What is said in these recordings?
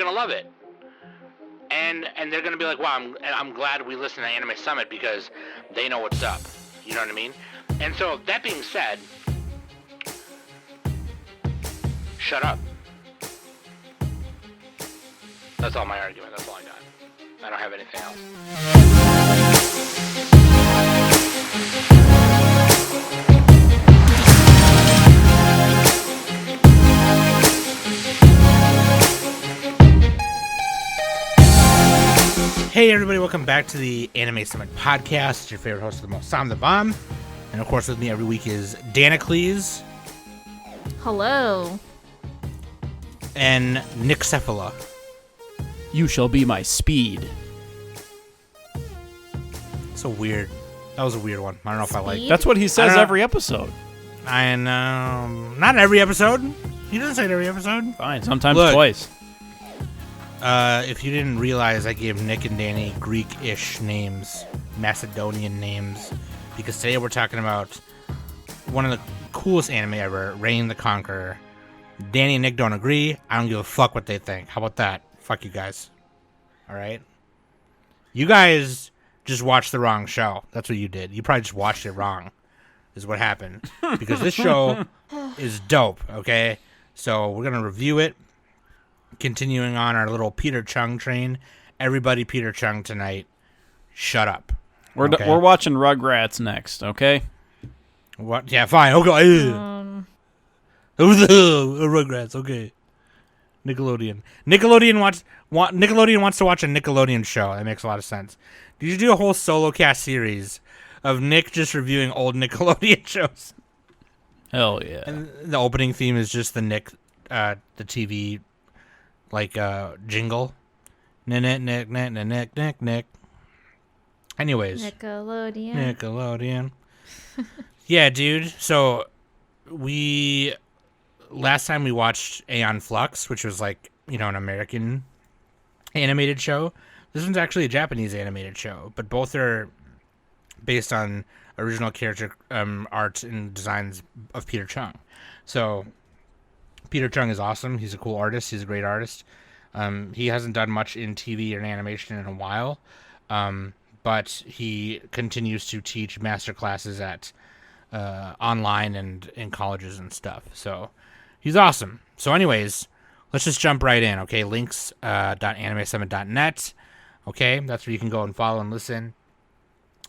gonna love it. And they're gonna be like, wow, I'm glad we listened to Anime Summit because they know what's up. You know what I mean? And so that being said, shut up. That's all my argument. That's all I got. I don't have anything else. Hey everybody, welcome back to the Anime Summit Podcast. It's your favorite host of the most, Sam the Bomb. And of course with me every week is Danacles. Hello. And Nickcephala. You shall be my speed. That was a weird one. I don't know if I like it. That's what he says every episode. I know. Not every episode. He doesn't say it every episode. Fine, sometimes twice. If you didn't realize, I gave Nick and Danny Greek-ish names, Macedonian names, because today we're talking about one of the coolest anime ever, Reign the Conqueror. Danny and Nick don't agree. I don't give a fuck what they think. How about that? Fuck you guys. All right? You guys just watched the wrong show. That's what you did. You probably just watched it wrong, is what happened. Because this show is dope, okay? So we're going to review it. Continuing on our little Peter Chung train. Everybody Peter Chung tonight. Shut up. We're watching Rugrats next, okay? What? Yeah, fine. Okay. Rugrats, okay. Nickelodeon. Nickelodeon wants to watch a Nickelodeon show. That makes a lot of sense. Did you do a whole solo cast series of Nick just reviewing old Nickelodeon shows? Hell yeah. And the opening theme is just the Nick, the TV, jingle. Nick. Anyways. Nickelodeon. Yeah, dude. So, last time we watched Aeon Flux, which was an American animated show. This one's actually a Japanese animated show, but both are based on original character art and designs of Peter Chung. So, Peter Chung is awesome. He's a cool artist. He's a great artist. He hasn't done much in TV or in animation in a while, but he continues to teach master classes at online and in colleges and stuff. So he's awesome. So anyways, let's just jump right in, okay? Links.animesummit.net. Okay, that's where you can go and follow and listen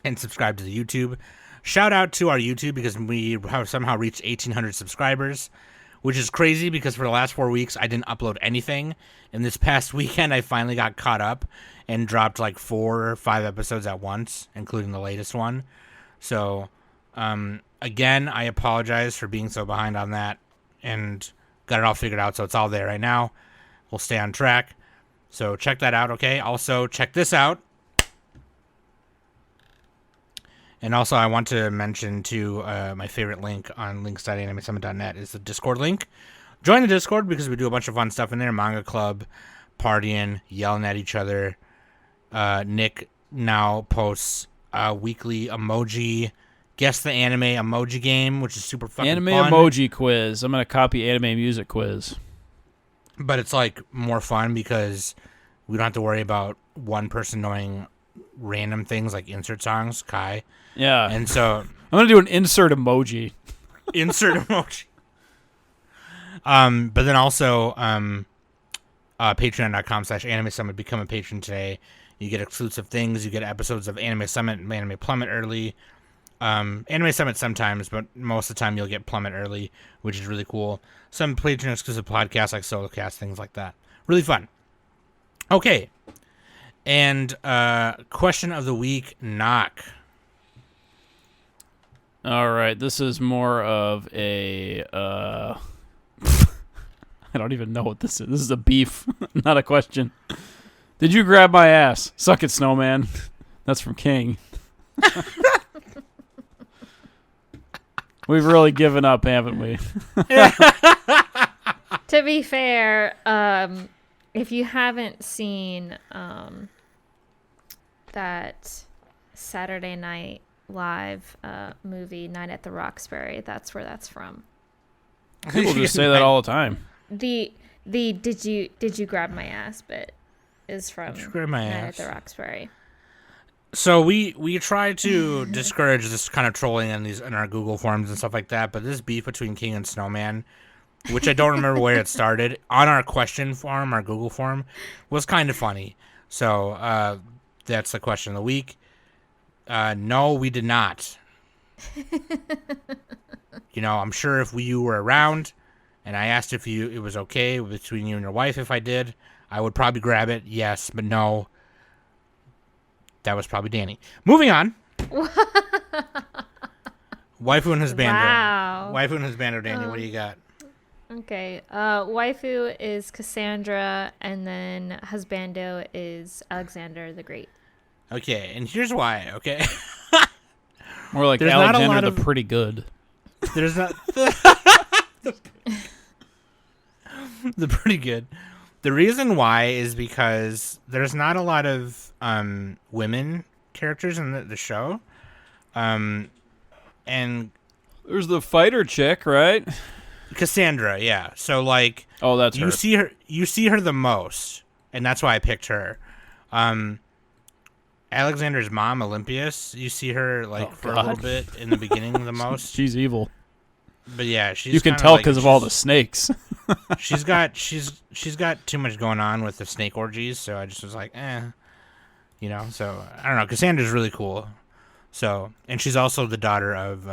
and subscribe to the YouTube. Shout out to our YouTube because we have somehow reached 1,800 subscribers, which is crazy because for the last 4 weeks, I didn't upload anything. And this past weekend, I finally got caught up and dropped 4 or 5 episodes at once, including the latest one. So, again, I apologize for being so behind on that and got it all figured out. So it's all there right now. We'll stay on track. So check that out, okay? Also, check this out. And also, I want to mention, too, my favorite link on links.animesummit.net is the Discord link. Join the Discord because we do a bunch of fun stuff in there. Manga Club, partying, yelling at each other. Nick now posts a weekly emoji, guess the anime emoji game, which is super fucking anime fun. Emoji quiz. I'm going to copy anime music quiz. But it's more fun because we don't have to worry about one person knowing random things like insert songs, Kai. Yeah. And so I'm going to do an insert emoji. Insert emoji. But then also patreon.com/Anime Summit. Become a patron today. You get exclusive things. You get episodes of Anime Summit and Anime Plummet early. Anime Summit sometimes, but most of the time you'll get Plummet early, which is really cool. Some patron exclusive podcasts like Solocast, things like that. Really fun. Okay. And question of the week, knock. All right, this is more of a I don't even know what this is. This is a beef, not a question. Did you grab my ass? Suck it, snowman. That's from King. We've really given up, haven't we? To be fair, if you haven't seen that Saturday Night Live movie, Night at the Roxbury, that's where that's from. People just say that all the time. The did you grab my ass bit is from Did you grab my Night ass? at the Roxbury. So we try to discourage this kind of trolling in our Google forums and stuff like that, but this beef between King and Snowman, which I don't remember where it started, on our question form, our Google form, was kind of funny. So that's the question of the week. No, we did not. I'm sure if you were around and I asked if it was okay between you and your wife if I did, I would probably grab it, yes, but no. That was probably Danny. Moving on. Waifu and Husbando. Wow. Waifu and Husbando, Danny, what do you got? Okay. Waifu is Cassandra, and then Husbando is Alexander the Great. Okay, and here's why, okay? More like There's not a Alexander lot the of- Pretty Good. There's not... the pretty good. The reason why is because there's not a lot of women characters in the show. And There's the fighter chick, right? Cassandra, yeah. So like Oh, that's you her. see her the most, and that's why I picked her. Alexander's mom, Olympias, you see her like for a little bit in the beginning the most. She's evil. But yeah, she's You can kinda tell like- because of all the snakes. she's got too much going on with the snake orgies, so I just was like, so I don't know. Cassandra's really cool. So, and she's also the daughter of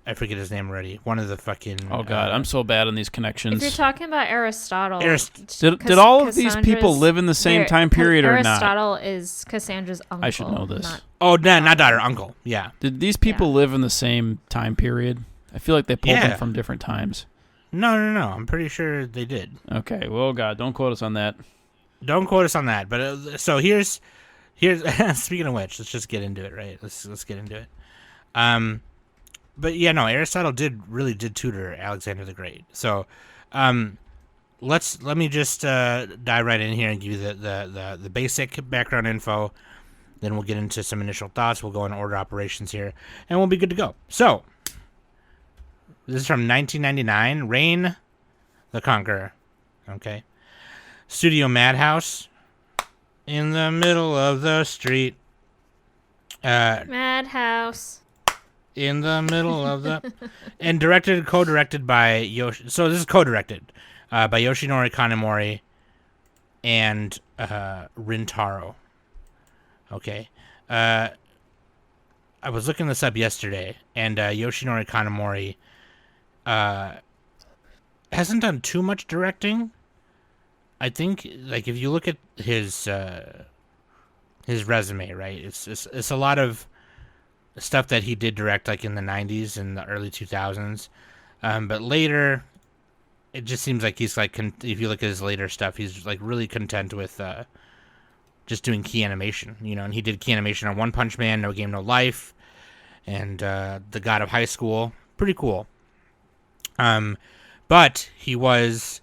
I forget his name already. One of the fucking Oh god, I'm so bad on these connections. If you're talking about Aristotle, Did all of these people Cassandra's- live in the same time period or not? Aristotle is Cassandra's uncle. I should know this. not daughter, uncle. Yeah. Did these people live in the same time period? I feel like they pulled them from different times. No. I'm pretty sure they did. Okay, well, God, don't quote us on that. Don't quote us on that. But so here's speaking of which, let's just get into it, right? Let's get into it. But yeah, no, Aristotle did tutor Alexander the Great. So, let me just dive right in here and give you the basic background info. Then we'll get into some initial thoughts. We'll go in order operations here, and we'll be good to go. So, this is from 1999. Reign the Conqueror. Okay. Studio Madhouse. In the middle of the street. Madhouse. In the middle of the... and co-directed by Yoshi... So this is co-directed by Yoshinori Kanamori and Rintaro. Okay. I was looking this up yesterday, and Yoshinori Kanamori hasn't done too much directing. I think, like, if you look at his resume, right, it's a lot of stuff that he did direct, like, in the 90s and the early 2000s. But later, it just seems like he's, like, if you look at his later stuff, he's, like, really content with just doing key animation, and he did key animation on One Punch Man, No Game, No Life, and The God of High School. Pretty cool. But he did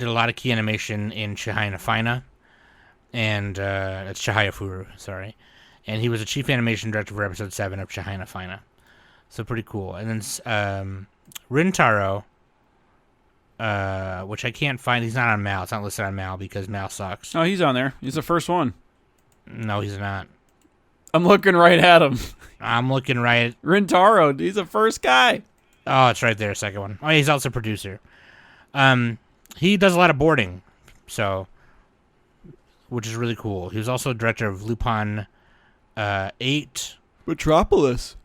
a lot of key animation in Chihaya no Fina, and it's Chihaya Furu, sorry. And he was a chief animation director for episode 7 of Chihaya no Fina. So pretty cool. And then Rintaro, which I can't find. He's not on Mal. It's not listed on Mal because Mal sucks. Oh, he's on there. He's the first one. No, he's not. I'm looking right at him. I'm looking right. Rintaro, he's the first guy. Oh, it's right there, second one. Oh, he's also a producer. He does a lot of boarding, which is really cool. He was also director of Lupin 8. Metropolis.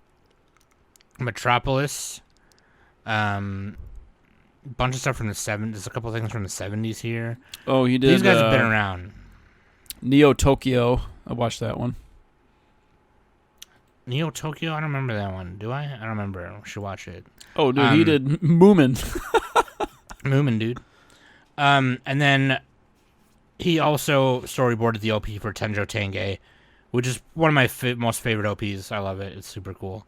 Bunch of stuff from the 70s. There's a couple things from the 70s here. Oh, he did. These guys have been around. Neo Tokyo. I watched that one. Neo Tokyo? I don't remember that one. Do I? I don't remember. I should watch it. Oh, dude, he did Moomin. Moomin, dude. And then he also storyboarded the OP for Tenjo Tenge, which is one of my most favorite OPs. I love it. It's super cool.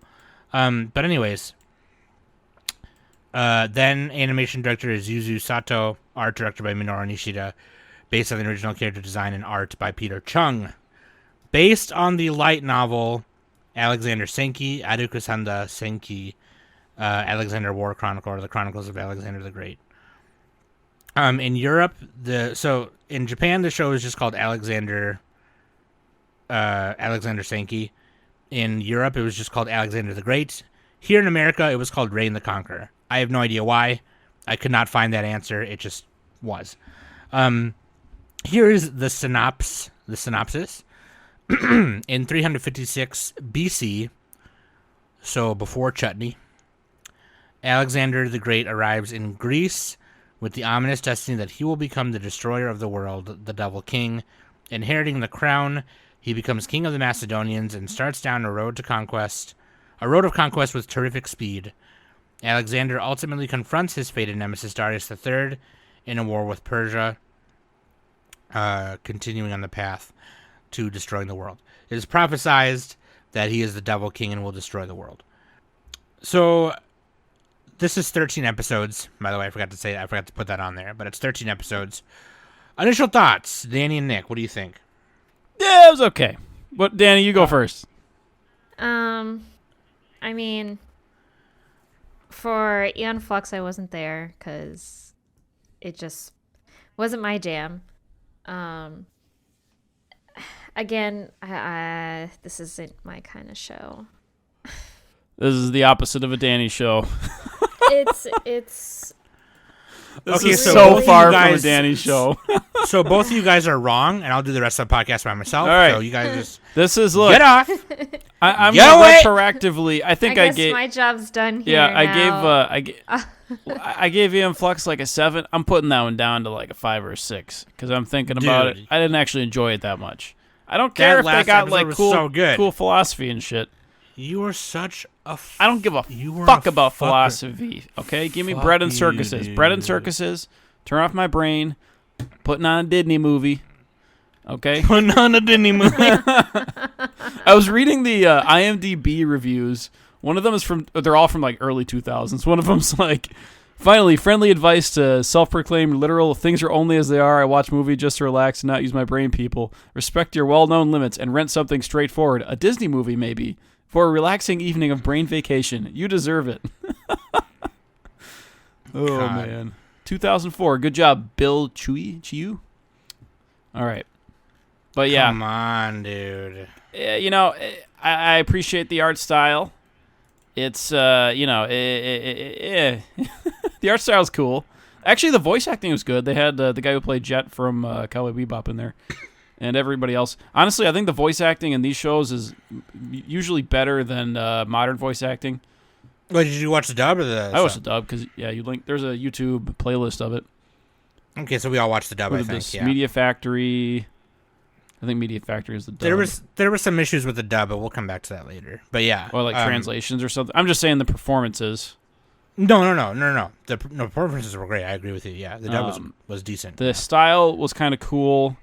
But anyways, then animation director is Yuzu Sato, art director by Minoru Nishida, based on the original character design and art by Peter Chung. Based on the light novel Alexander Senki, Arukusanda Senki, Alexander War Chronicle, or the Chronicles of Alexander the Great. In Europe, in Japan, the show is just called Alexander Sankey. In Europe, it was just called Alexander the Great. Here in America, it was called Reign the Conqueror. I have no idea why. I could not find that answer. It just was. Here is the synopsis. In 356 BC, so before Chutney, Alexander the Great arrives in Greece with the ominous destiny that he will become the destroyer of the world, the Devil King. Inheriting the crown, he becomes king of the Macedonians and starts down a road of conquest with terrific speed. Alexander ultimately confronts his fated nemesis Darius III in a war with Persia, continuing on the path to destroying the world. It is prophesized that he is the Devil King and will destroy the world. So, this is 13 episodes. By the way, I forgot to put that on there, but it's 13 episodes. Initial thoughts, Danny and Nick, what do you think? Yeah, it was okay. But Danny, you go first. I mean, for Aeon Flux, I wasn't there because it just wasn't my jam. Again, this isn't my kind of show. This is the opposite of a Danny show. It's This Okay, is so so both of far you from a guys- Danny show. So both of you guys are wrong, and I'll do the rest of the podcast by myself. All right. So you guys just This is look. get off. I'm Get gonna away! retroactively. I think I I guess gave. my job's done here. Yeah, now. I gave Ian Flux like a 7. I'm putting that one down to like a 5 or a 6 because I'm thinking about it. Dude. I didn't actually enjoy it that much. I don't care That if they last got episode like was so good. cool philosophy and shit. You are such a. I don't give a You were fuck a about fucker. philosophy. Okay, give me Fuck bread and you, circuses. dude. Bread and circuses. Turn off my brain. Putting on a Disney movie. Okay. Putting on a Disney movie. I was reading the IMDb reviews. One of them is they're all from like early 2000s. One of them's like, finally, friendly advice to self-proclaimed literal things are only as they are. I watch movie just to relax and not use my brain, people. Respect your well-known limits and rent something straightforward. A Disney movie, maybe. For a relaxing evening of brain vacation. You deserve it. Oh, God. man. 2004. Good job, Bill Chiu. All right. But yeah. Come on, dude. You know, I appreciate the art style. It's, the art style's cool. Actually, the voice acting was good. They had the guy who played Jet from Cowboy Bebop in there, and everybody else. Honestly, I think the voice acting in these shows is usually better than modern voice acting. Wait, did you watch the dub or the? I watched the dub because there's a YouTube playlist of it. Okay, so we all watched the dub. I With think. this Yeah. Media Factory. I think Media Factory is the dub. There were some issues with the dub, but we'll come back to that later. But yeah, Or like translations or something. I'm just saying the performances. No. The performances were great. I agree with you. Yeah, the dub was decent. The style was kind of cool.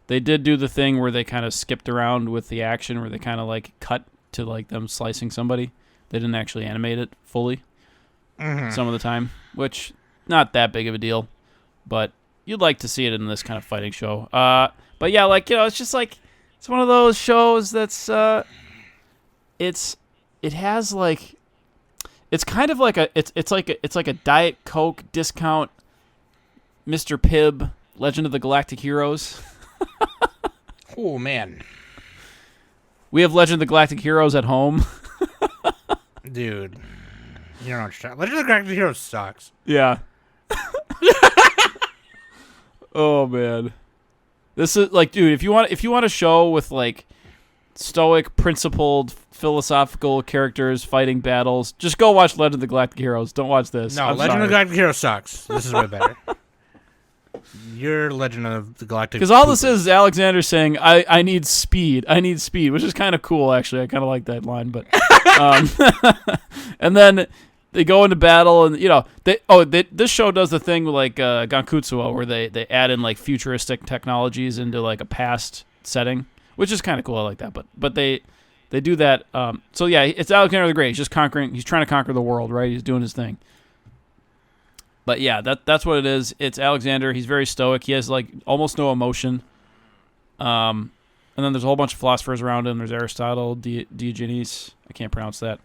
They did do the thing where they kind of skipped around with the action, where they kind of like cut to like them slicing somebody. They didn't actually animate it fully some of the time, which not that big of a deal, but you'd like to see it in this kind of fighting show. But yeah, like, it's just like it's one of those shows that's it has like it's kind of like it's like a Diet Coke discount Mr. Pibb Legend of the Galactic Heroes. Oh man, We have Legend of the Galactic Heroes at home. dude, you don't know what you're talking. Legend of the Galactic Heroes sucks. Yeah. Oh man. This is like, dude, if you want a show with like stoic, principled, philosophical characters fighting battles, just go watch Legend of the Galactic Heroes. Don't watch this. No, I'm Legend of the sorry. Galactic Heroes sucks. This is way better. Your Legend of the Galactic. Because all this is Alexander saying, I need speed. I need speed, which is kind of cool, actually. I kind of like that line. But and then they go into battle, and, this show does the thing with, like, Gankutsuo, where they add in, like, futuristic technologies into, like, a past setting, which is kind of cool. I like that. But they do that. So, yeah, it's Alexander the Great. He's trying to conquer the world, right? He's doing his thing. But yeah, that's what it is. It's Alexander. He's very stoic. He has like almost no emotion. And then there's a whole bunch of philosophers around him. There's Aristotle, Diogenes. I can't pronounce that.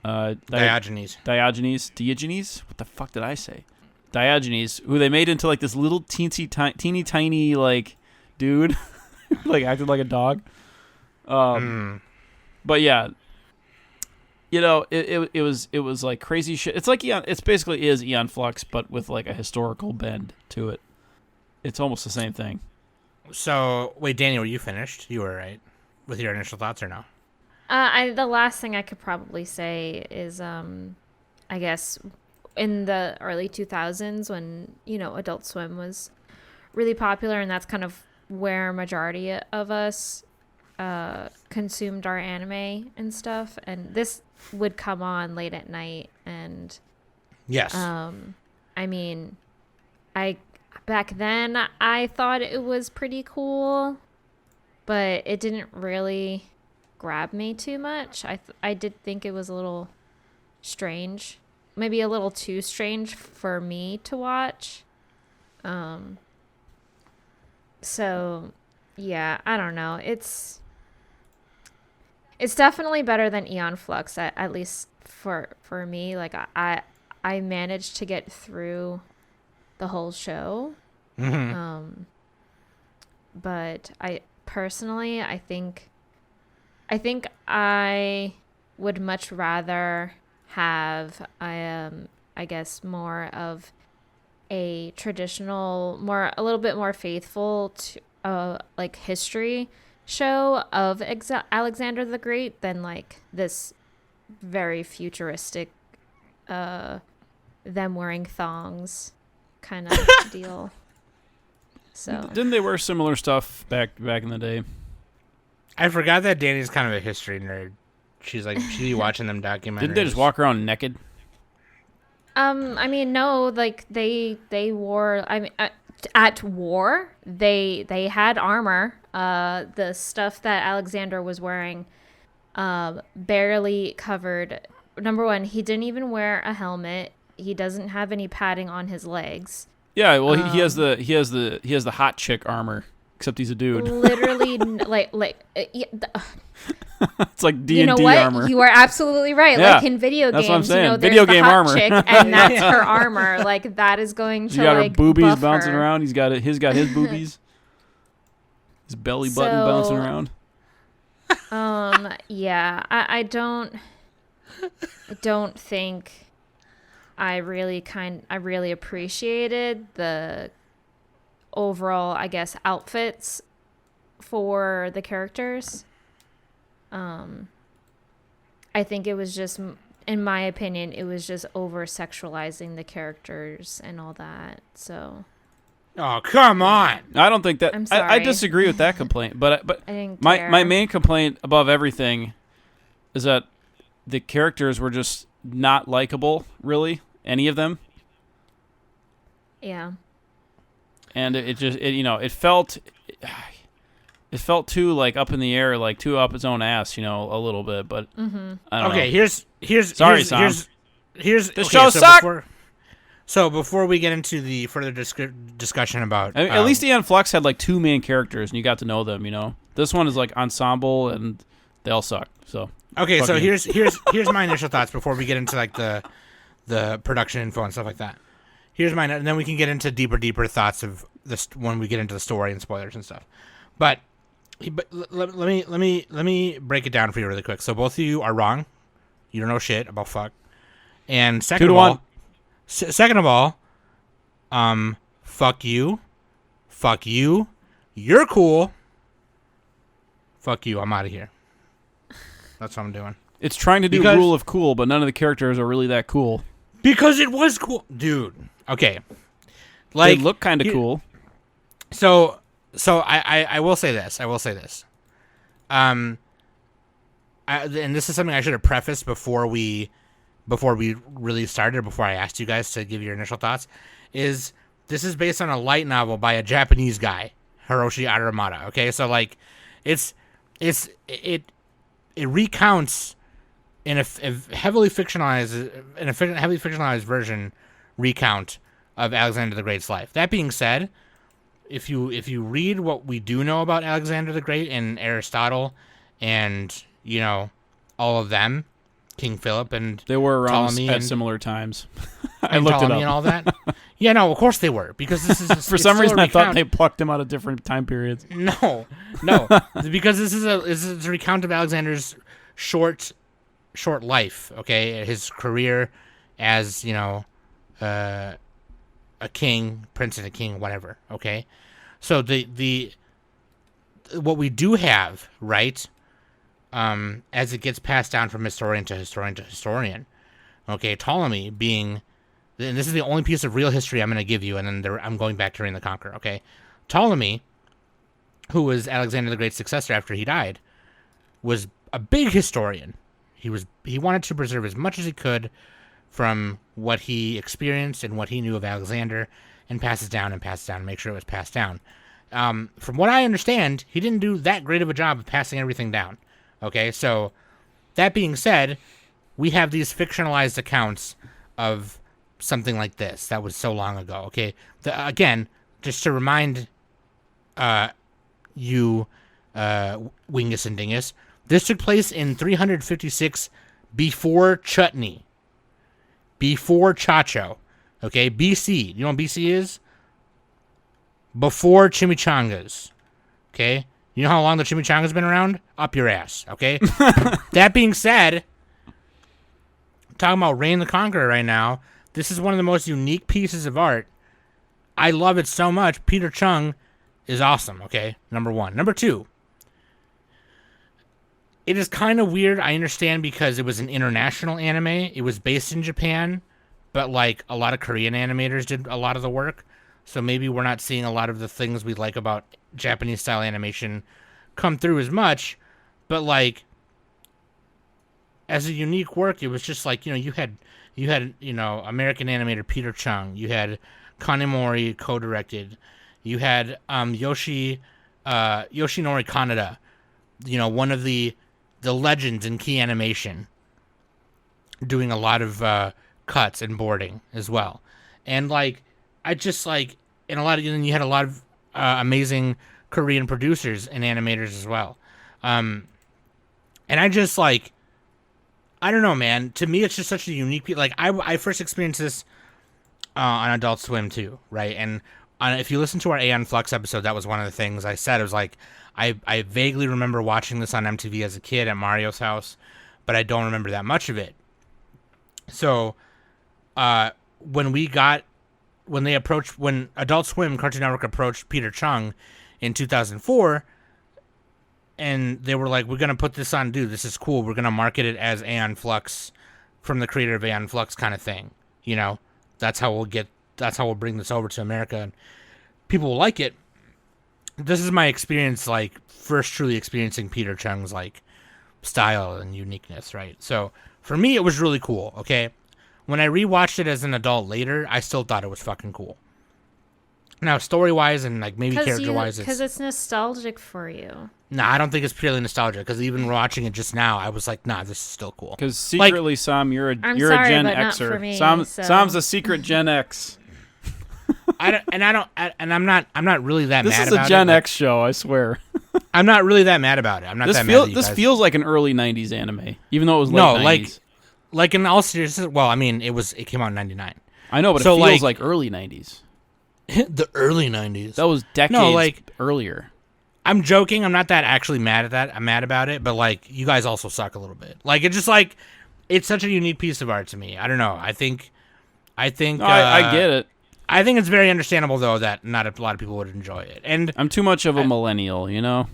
Diogenes. Diogenes. What the fuck did I say? Diogenes, who they made into like this little teeny tiny like dude, like acted like a dog. But yeah, you know, it was like crazy shit. It's like It's basically is Aeon Flux, but with like a historical bend to it. It's almost the same thing. So wait, Danny, were you finished? You were right with your initial thoughts or no? The last thing I could probably say is, I guess, in the early 2000s when, you know, Adult Swim was really popular, and that's kind of where majority of us consumed our anime and stuff. And this would come on late at night, and yes, I mean, back then I thought it was pretty cool, but it didn't really grab me too much. I did think it was a little strange, maybe a little too strange for me to watch. So yeah, I don't know. It's definitely better than Aeon Flux, at least for me. Like I managed to get through the whole show. But I personally, I think I would much rather have, I guess, more of a traditional, a little bit more faithful to like history show of Alexander the Great than like this very futuristic them wearing thongs kind of deal. So didn't they wear similar stuff back in the day? I forgot that Danny's kind of a history nerd. She's be watching them documentaries. Didn't they just walk around naked? I mean, no, like they wore. I mean, at war, they had armor. The stuff that Alexander was wearing, barely covered. Number one, he didn't even wear a helmet. He doesn't have any padding on his legs. Yeah, well, he has the hot chick armor, except he's a dude. Literally, it's like D&D you know what? armor. You are absolutely right. Yeah, like in video that's games, what I'm saying. you know, there's Video the game hot armor. chick, and that's her armor. Like that is going to She got like her boobies buff bouncing her. around. He's got his boobies. His belly button bouncing around. Yeah, I don't think I really appreciated the overall, I guess, outfits for the characters. I think it was just, in my opinion, it was just over sexualizing the characters and all that. So. Oh, come on! I don't think that. I'm sorry. I disagree with that complaint, but I didn't my care. main complaint above everything is that the characters were just not likable, really, any of them. Yeah. And it felt too like up in the air, like too up its own ass, a little bit. But I don't know. Okay, here's Sam. Here's the show sucked. So before we get into the further discussion about, I mean, at least Aeon Flux had like two main characters, and you got to know them. This one is like ensemble, and they all suck. So okay, so here's my initial thoughts before we get into like the production info and stuff like that. Here's mine, and then we can get into deeper thoughts of this when we get into the story and spoilers and stuff. But let me break it down for you really quick. So both of you are wrong. You don't know shit about fuck. And second of all, fuck you, you're cool. Fuck you, I'm out of here. That's what I'm doing. It's trying to do rule of cool, but none of the characters are really that cool. Because it was cool, dude. Okay, like they look kind of cool. So I will say this. And this is something I should have prefaced before we really started, before I asked you guys to give your initial thoughts, is this is based on a light novel by a Japanese guy, Hiroshi Aramata. Okay, so like it recounts in a heavily fictionalized version recount of Alexander the Great's life. That being said, if you read what we do know about Alexander the Great and Aristotle and all of them, King Philip and They were around Ptolemy at and, similar times. I and looked it Ptolemy up. and all that. Yeah, no, of course they were, because this is For some reason, I thought they plucked him out of different time periods. No, because this is a recount of Alexander's short life. Okay, his career as a king, prince and a king, whatever. Okay, so the what we do have, right, as it gets passed down from historian to historian to historian. Okay, Ptolemy being, and this is the only piece of real history I'm going to give you, and then I'm going back to Reign of the Conqueror. Okay, Ptolemy, who was Alexander the Great's successor after he died, was a big historian. He wanted to preserve as much as he could from what he experienced and what he knew of Alexander, and pass it down, make sure it was passed down. From what I understand, he didn't do that great of a job of passing everything down. Okay, so that being said, we have these fictionalized accounts of something like this that was so long ago. Okay, again, just to remind you, Wingus and Dingus, this took place in 356 before Chutney, before Chacho. Okay, BC. You know what BC is? Before chimichangas. Okay, you know how long the chimichanga's been around? Up your ass. Okay. That being said, talking about Reign of the Conqueror right now, this is one of the most unique pieces of art. I love it so much. Peter Chung is awesome, okay? Number one. Number two, it is kind of weird, I understand, because it was an international anime. It was based in Japan, but like a lot of Korean animators did a lot of the work. So maybe we're not seeing a lot of the things we like about Japanese style animation come through as much. But like, as a unique work, it was just like, you had American animator Peter Chung, you had Kanemori co-directed, you had Yoshinori Kaneda, one of the legends in key animation, doing a lot of cuts and boarding as well. And like, I just like, and then you had a lot of amazing Korean producers and animators as well. And I just like, I don't know, man. To me, it's just such a unique. Like I first experienced this on Adult Swim too, right? And if you listen to our Aeon Flux episode, that was one of the things I said. It was like I vaguely remember watching this on MTV as a kid at Mario's house, but I don't remember that much of it. So when Adult Swim Cartoon Network approached Peter Chung in 2004. And they were like, we're going to put this on, dude, this is cool. We're going to market it as Aeon Flux, from the creator of Aeon Flux kind of thing. That's how we'll bring this over to America, and people will like it. This is my experience, like, first truly experiencing Peter Chung's, like, style and uniqueness, right? So, for me, it was really cool, okay? When I rewatched it as an adult later, I still thought it was fucking cool. Now, story-wise and, like, maybe character-wise, because it's nostalgic for you. Nah, I don't think it's purely nostalgia, because even watching it just now, I was like, nah, this is still cool. Because secretly, Sam, you're a sorry, Gen but Xer. not for me, Sam's a secret Gen X. I'm not really that This mad is about a Gen it. X show, I swear. I'm not really that mad about it. I'm not that mad at you This guys. feels like an early 90s anime, even though it was late 90s. like in all seriousness, well, I mean, it came out in 99. I know, but So, it feels like early 90s. The early 90s. That was decades earlier. I'm joking. I'm not that actually mad at that. I'm mad about it, but like, you guys also suck a little bit. Like, it's just like, it's such a unique piece of art to me. I don't know. I think. No, I get it. I think it's very understandable though that not a lot of people would enjoy it. And I'm too much of a millennial, you know.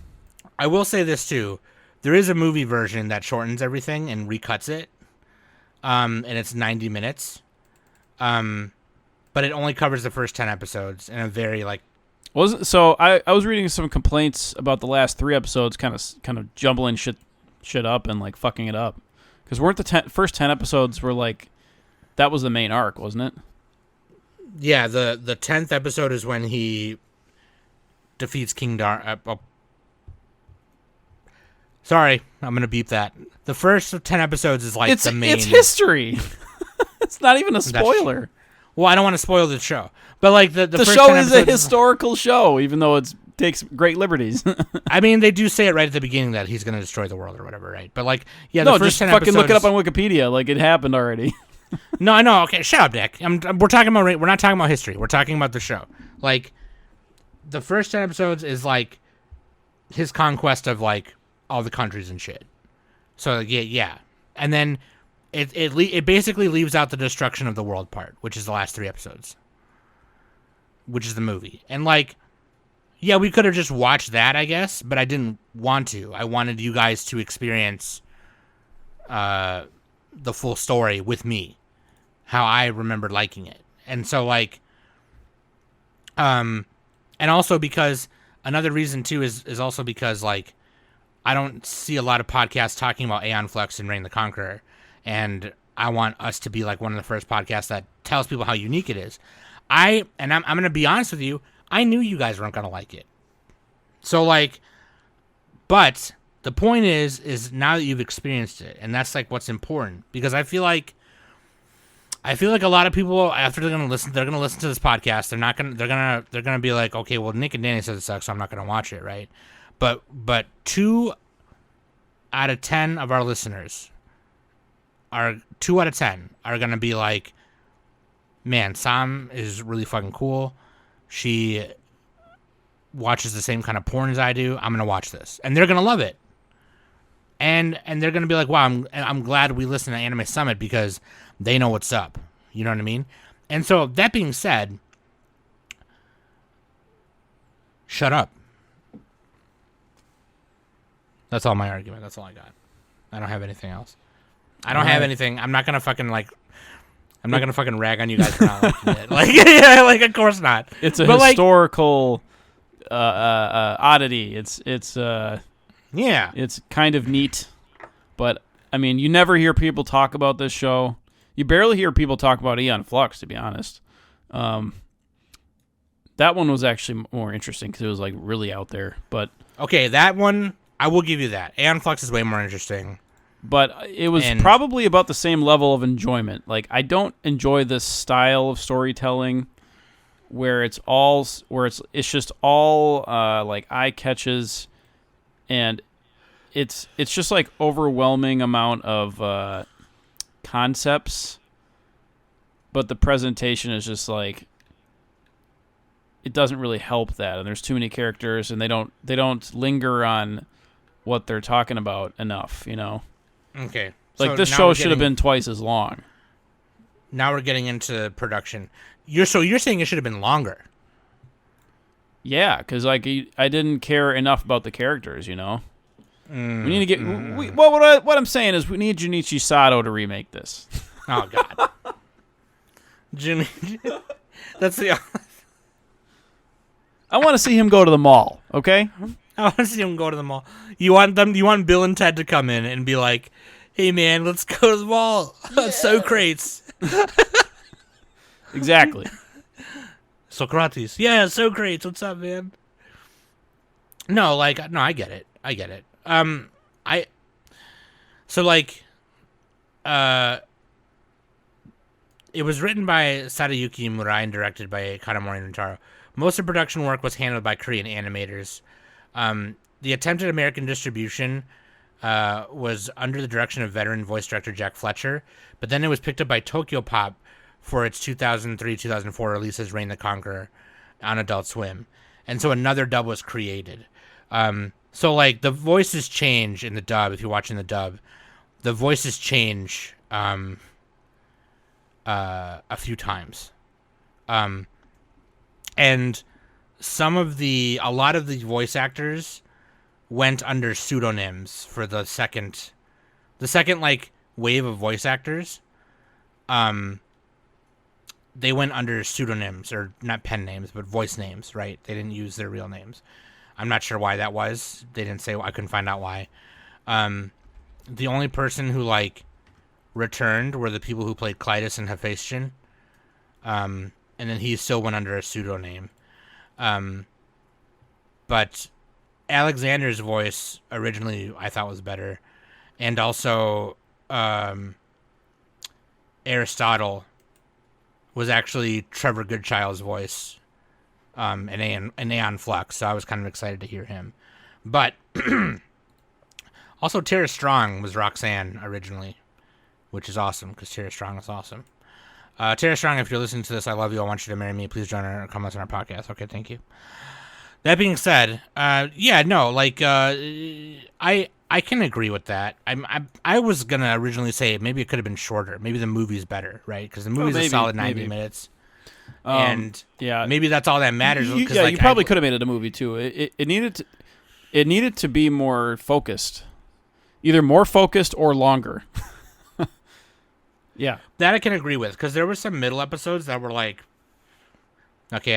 I will say this too. There is a movie version that shortens everything and recuts it. And it's 90 minutes. But it only covers the first 10 episodes in a very like. I was reading some complaints about the last 3 episodes, kind of jumbling shit up and like fucking it up, because weren't the first 10 episodes were like, that was the main arc, wasn't it? Yeah, the 10th episode is when he defeats King Dar. Sorry, I'm gonna beep that. The first 10 episodes is like the main. It's history. It's not even a spoiler. Well, I don't want to spoil the show, but like the the first show 10 is a episodes historical show, even though it's takes great liberties. I mean, they do say it right at the beginning that he's going to destroy the world or whatever, right? But like, yeah, the No, first just 10 fucking look it up episodes- on Wikipedia. Like, it happened already. No, I know. Okay, shut up, Dick. We're not talking about history. We're talking about the show. Like, the first 10 episodes is like his conquest of like all the countries and shit. So yeah, and then it basically leaves out the destruction of the world part, which is the last 3 episodes, which is the movie. And like, yeah, we could have just watched that, I guess, but I didn't want to. I wanted you guys to experience the full story with me, how I remembered liking it. And so like, and also because another reason too is also because like I don't see a lot of podcasts talking about Aeon Flux and Reign the Conqueror, and I want us to be like one of the first podcasts that tells people how unique it is. I'm gonna be honest with you, I knew you guys weren't gonna like it. So like, but the point is now that you've experienced it, and that's like what's important, because I feel like a lot of people, after they're gonna listen to this podcast, they're gonna be like, okay, well, Nick and Danny says it sucks, so I'm not gonna watch it, right? But 2 out of 10 of our listeners are 2 out of 10 are gonna be like, man, Sam is really fucking cool. She watches the same kind of porn as I do. I'm gonna watch this, and they're gonna love it. And they're gonna be like, wow, I'm glad we listened to Anime Summit because they know what's up. You know what I mean? And so that being said, shut up. That's all my argument. That's all I got. I don't have anything else. I don't have anything. I'm not gonna fucking rag on you guys for not liking it. Like, yeah, like of course not. It's a But, like, historical oddity. It's yeah. It's kind of neat, but I mean, you never hear people talk about this show. You barely hear people talk about Aeon Flux, to be honest. That one was actually more interesting because it was like really out there. But Okay, that one I will give you that. Aeon Flux is way more interesting. But it was probably about the same level of enjoyment. Like, I don't enjoy this style of storytelling where it's just all like eye catches, and it's just like overwhelming amount of concepts, but the presentation is just like, it doesn't really help that, and there's too many characters, and they don't linger on what they're talking about enough, you know. Okay. Like, so this now show we're should have getting- been twice as long. Now we're getting into production. You're saying it should have been longer. Yeah, because like I didn't care enough about the characters, you know. We need to get. What I'm saying is we need Junichi Sato to remake this. Oh God. Jimmy. That's the. I want to see him go to the mall. Okay. I want to see him go to the mall. You want Bill and Ted to come in and be like, "Hey man, let's go to the mall. So crates." Exactly. Socrates. Yeah, so great. What's up, man? No, I get it. It was written by Sadayuki Murai and directed by Kanamori Nintaro. Most of production work was handled by Korean animators. The attempted American distribution was under the direction of veteran voice director Jack Fletcher, but then it was picked up by Tokyo Pop for its 2003-2004 release as Reign the Conqueror on Adult Swim. And so another dub was created. So, like, the voices change in the dub, if you're watching the dub. The voices change a few times. And a lot of the voice actors went under pseudonyms for the second like wave of voice actors. They went under pseudonyms, or not pen names, but voice names, right? They didn't use their real names. I'm not sure why that was. They didn't say. I couldn't find out why. The only person who like returned were the people who played Clytus and Hephaestion. And then he still went under a pseudonym. But Alexander's voice originally I thought was better. And also Aristotle was actually Trevor Goodchild's voice an Aeon Flux, so I was kind of excited to hear him. But also Tara Strong was Roxanne originally, which is awesome because Tara Strong is awesome. Tara Strong, if you're listening to this, I love you. I want you to marry me. Please join our comments on our podcast. Okay, thank you. That being said, I can agree with that. I was gonna originally say maybe it could have been shorter. Maybe the movie's better, right? Because the movie's a solid 90 minutes, and maybe that's all that matters. You probably could have made it a movie too. It needed to be more focused, either more focused or longer. Yeah, that I can agree with, because there were some middle episodes that were like, okay,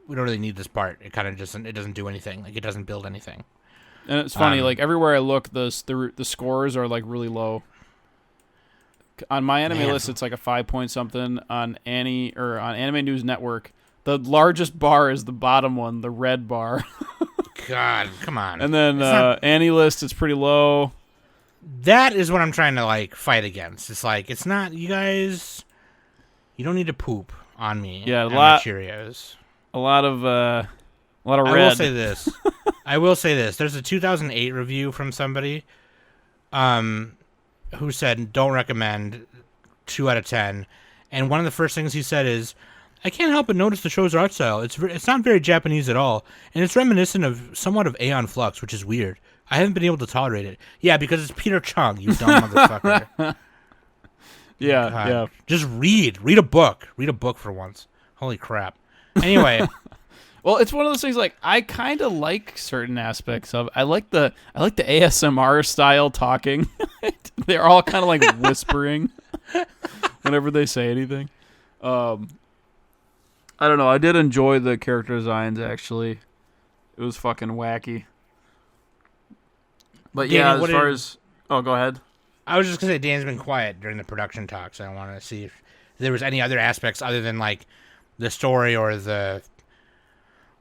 we don't really need this part. It kind of doesn't do anything. Like, it doesn't build anything. And it's funny, like everywhere I look, the scores are like really low. On my anime list, it's like a 5 point something. On Anime News Network, the largest bar is the bottom one, the red bar. God, come on. And then Annie list, it's pretty low. That is what I'm trying to like fight against. It's like, it's not, you guys. You don't need to poop on me. Yeah, a lot Cheerios. A lot of red. I will say this. There's a 2008 review from somebody who said, don't recommend, 2 out of 10. And one of the first things he said is, I can't help but notice the show's art style. It's not very Japanese at all. And it's reminiscent of somewhat of Aeon Flux, which is weird. I haven't been able to tolerate it. Yeah, because it's Peter Chung, you dumb motherfucker. Yeah, God. yeah. Just read a book. Read a book for once. Holy crap. Anyway. Well, it's one of those things, like, I kind of like certain aspects of it. I like the ASMR style talking. They're all kind of like whispering whenever they say anything. I don't know. I did enjoy the character designs, actually. It was fucking wacky. But Danny, yeah, oh, go ahead. I was just going to say, Dan's been quiet during the production talks. I wanted to see if there was any other aspects other than, like, the story or the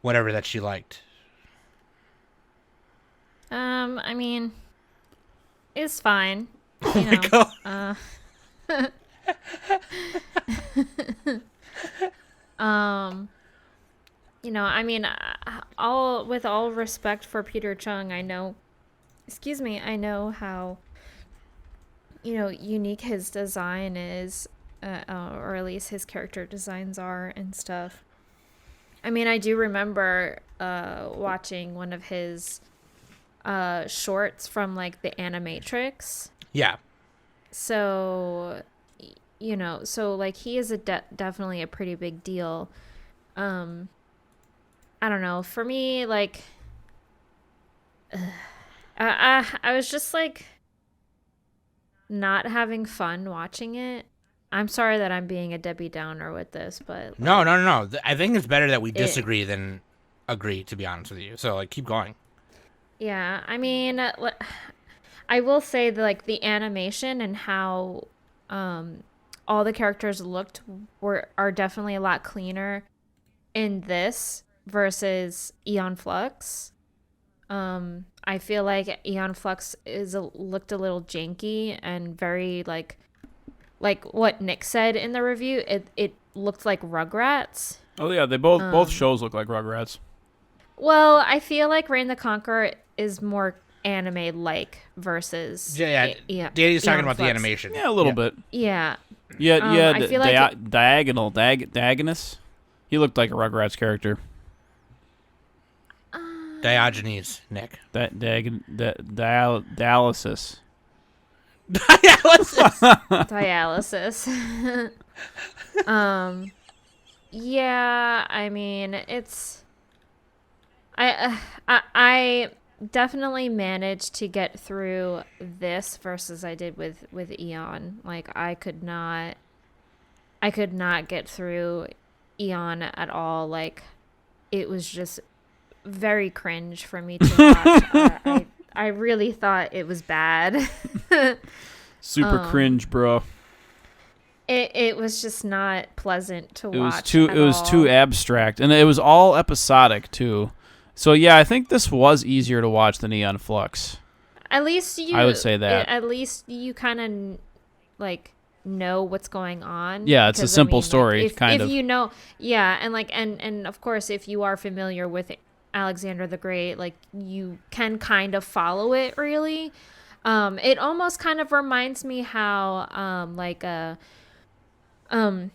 whatever that she liked. I mean, it's fine. Oh my God. I mean, with all respect for Peter Chung, I know how, unique his design is, or at least his character designs are and stuff. I mean, I do remember watching one of his shorts from, like, the Animatrix. Yeah. So, like, he is definitely a pretty big deal. I don't know. For me, like, I was just, like, not having fun watching it. I'm sorry that I'm being a Debbie Downer with this, but... Like, no. I think it's better that we disagree than agree, to be honest with you. So, like, keep going. Yeah, I mean, I will say that, like, the animation and how all the characters looked are definitely a lot cleaner in this versus Aeon Flux. I feel like Aeon Flux looked a little janky and very, like what Nick said in the review, it looked like Rugrats. Oh yeah, they both shows look like Rugrats. Well, I feel like Reign the Conqueror is more anime-like versus Danny's talking about the animation. Yeah, a little bit. Yeah. Yeah, I feel Diagonus. He looked like a Rugrats character. Diogenes, Nick. Dialysis. Dialysis. Yeah, I mean, it's... I definitely managed to get through this versus I did with Eon. Like, I could not get through Eon at all. Like, it was just very cringe for me to watch. I really thought it was bad. Super cringe, bro. It was just not pleasant to watch. It was too abstract, and it was all episodic too. So yeah, I think this was easier to watch than Aeon Flux. At least I would say that. At least you kind of like know what's going on. Yeah, it's a Because, simple like, story, kind if of. you know, yeah, and like and of course, if you are familiar with Alexander the Great, like you can kind of follow it really. It almost kind of reminds me how um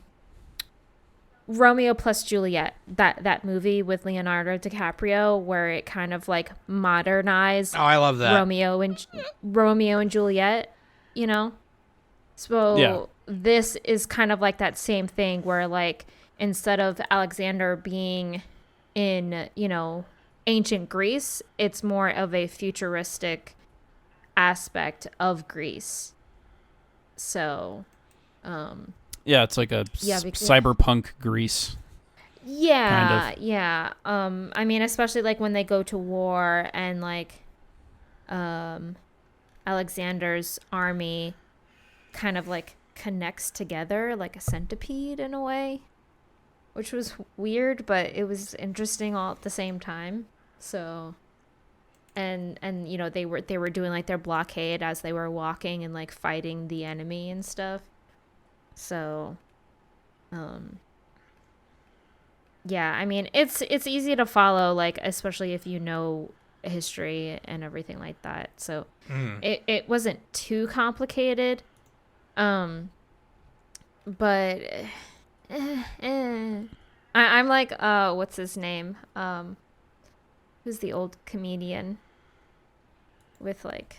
Romeo plus Juliet, that movie with Leonardo DiCaprio, where it kind of like modernized Oh, I love that. Romeo and Juliet, you know. Yeah. So this is kind of like that same thing where like instead of Alexander being in, ancient Greece, it's more of a futuristic aspect of Greece. So, Yeah, it's like a yeah, cyberpunk Greece. yeah, Kind of. yeah. I mean, especially like when they go to war and like Alexander's army kind of like connects together like a centipede in a way, which was weird, but it was interesting all at the same time. So, and they were doing like their blockade as they were walking and like fighting the enemy and stuff. So, yeah, I mean, it's easy to follow, like especially if you know history and everything like that. So, it wasn't too complicated. But I'm like, what's his name? Who's the old comedian with like,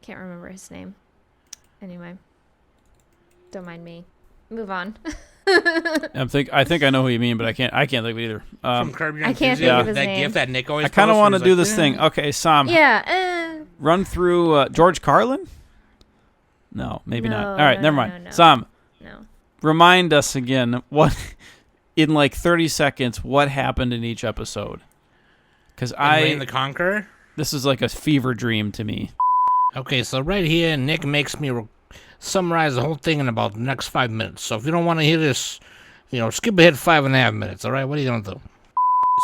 can't remember his name. Anyway, don't mind me. Move on. I think I know who you mean, but I can't think of it either. From Curb Your I can't Enthusiasm, think of his that name. gif that Nick always I kind of posts want to where do he's this like, thing. Okay, Sam. Yeah. Run through George Carlin? No, maybe not. All right, No, never no, mind. no. Sam, No. remind us again what in like 30 seconds what happened in each episode. Because Reign the Conqueror? this is like a fever dream to me. Okay, so right here, Nick makes me summarize the whole thing in about the next 5 minutes. So if you don't want to hear this, skip ahead 5.5 minutes, all right? What are you going to do?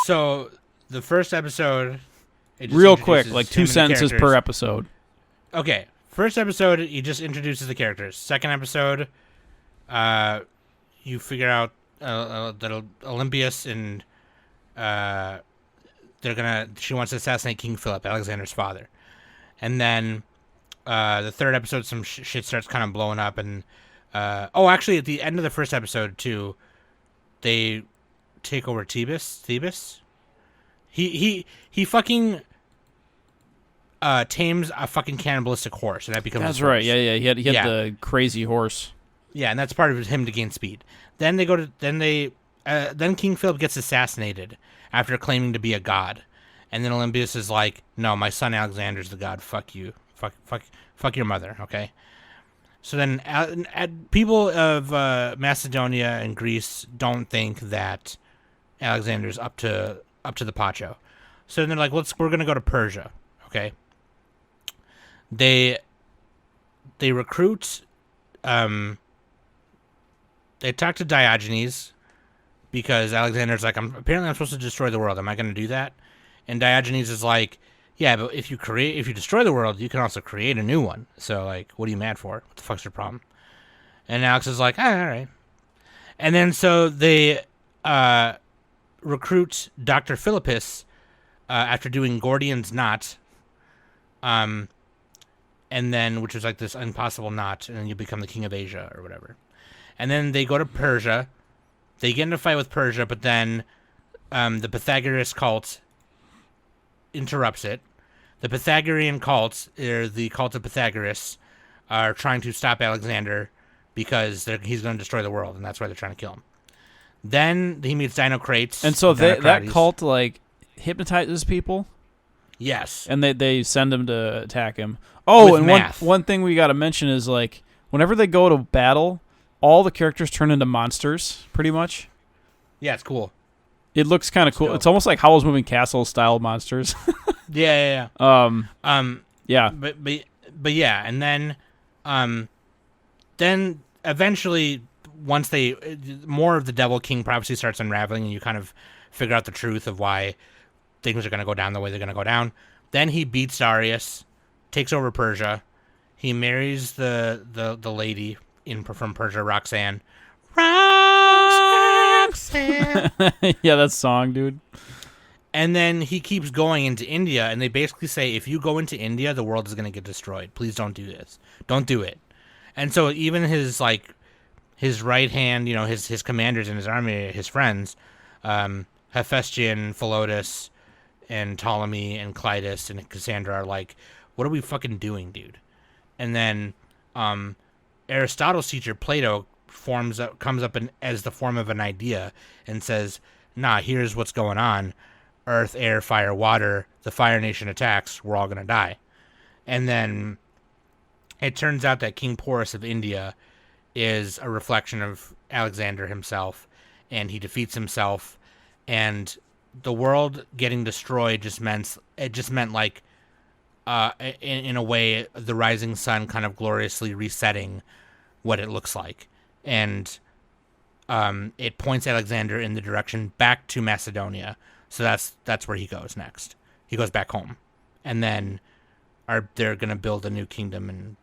So, the first episode... it just Real quick, introduces like him 2 and the sentences per characters. episode. Okay, first episode, he just introduces the characters. Second episode, you figure out that Olympias and... she wants to assassinate King Philip, Alexander's father. And then the third episode, some shit starts kind of blowing up. And actually, at the end of the first episode, too, they take over Thebes. He fucking tames a fucking cannibalistic horse, and that becomes That's his right. horse. Yeah. He had Yeah. the crazy horse. Yeah, and that's part of him to gain speed. Then then King Philip gets assassinated after claiming to be a god, and then Olympias is like, "No, my son Alexander's the god. Fuck you. Fuck your mother." Okay. So then, people of Macedonia and Greece don't think that Alexander's up to the pacho. So then they're like, we're gonna go to Persia. Okay. They recruit. They talk to Diogenes because Alexander's like, I'm supposed to destroy the world. Am I going to do that? And Diogenes is like, yeah, but if you destroy the world, you can also create a new one. So like, what are you mad for? What the fuck's your problem? And Alex is like, all right. And then so they recruit Dr. Philippus after doing Gordian's knot. And then, which was like this impossible knot, and then you become the king of Asia or whatever. And then they go to Persia. They get in a fight with Persia, but then the Pythagoras cult interrupts it. The Pythagorean cult, or the cult of Pythagoras, are trying to stop Alexander because he's going to destroy the world, and that's why they're trying to kill him. Then he meets Dinocrates. And so that Dinocrates. cult like hypnotizes people. Yes. And they send him to attack him. Oh, With and math. one thing we got to mention is like whenever they go to battle, all the characters turn into monsters, pretty much. Yeah, it's cool. It looks kind of cool. dope. It's almost like Howl's Moving Castle style monsters. Yeah. Yeah. But yeah, and then eventually, once more of the Devil King prophecy starts unraveling, and you kind of figure out the truth of why things are going to go down the way they're going to go down. Then he beats Darius, takes over Persia. He marries the lady from Persia, Roxanne. Roxanne. Yeah, that song, dude. And then he keeps going into India, and they basically say, if you go into India, the world is going to get destroyed. Please don't do this. Don't do it. And so even his right hand, his commanders in his army, his friends, Hephaestion, Philotas, and Ptolemy, and Clytus, and Cassandra are like, what are we fucking doing, dude? And then Aristotle's teacher, Plato, comes up as the form of an idea and says, nah, here's what's going on. Earth, air, fire, water, the Fire Nation attacks, we're all going to die. And then it turns out that King Porus of India is a reflection of Alexander himself, and he defeats himself, and the world getting destroyed just meant like, in a way, the rising sun kind of gloriously resetting what it looks like. And it points Alexander in the direction back to Macedonia. So that's where he goes next. He goes back home, and then they're going to build a new kingdom and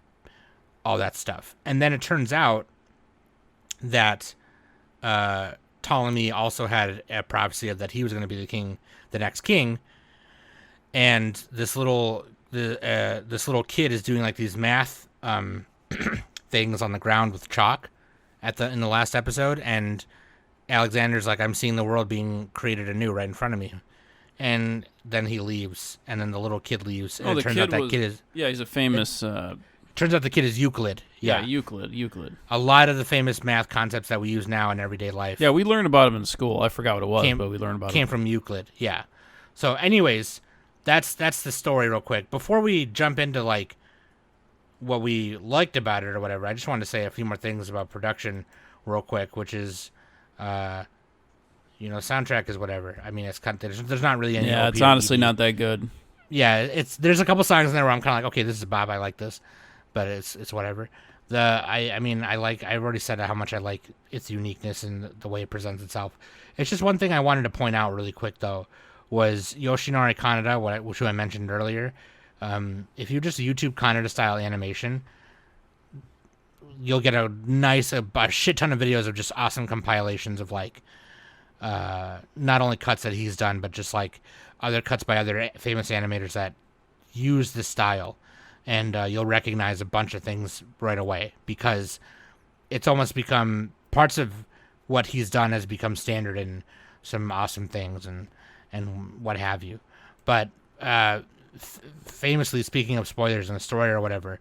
all that stuff. And then it turns out that Ptolemy also had a prophecy of that he was going to be the next king. And this little kid is doing like these math things on the ground with chalk in the last episode, and Alexander's like, I'm seeing the world being created anew right in front of me. And then he leaves, and then the little kid leaves. And Oh, it the turns kid out that was... kid is... Yeah, he's a famous... turns out the kid is Euclid. Yeah, Euclid. A lot of the famous math concepts that we use now in everyday life. Yeah, we learned about him in school. I forgot what it was, but we learned about came him. from Euclid, yeah. So anyways, that's the story real quick. Before we jump into, like, what we liked about it or whatever, I just wanted to say a few more things about production real quick, which is... soundtrack is whatever. I mean, it's kind of, there's not really any. Yeah, OP it's or honestly ED. not that good. Yeah, there's a couple songs in there where I'm kind of like, okay, this is Bob, I like this, but it's whatever. I've already said how much I like its uniqueness and the way it presents itself. It's just one thing I wanted to point out really quick though was Yoshinari Kaneda, which I mentioned earlier. If you just YouTube Kaneda style animation, you'll get a shit ton of videos of just awesome compilations of like. Not only cuts that he's done, but just like other cuts by other famous animators that use this style, and you'll recognize a bunch of things right away because it's almost become parts of what he's done has become standard in some awesome things and what have you. But famously, speaking of spoilers in the story or whatever,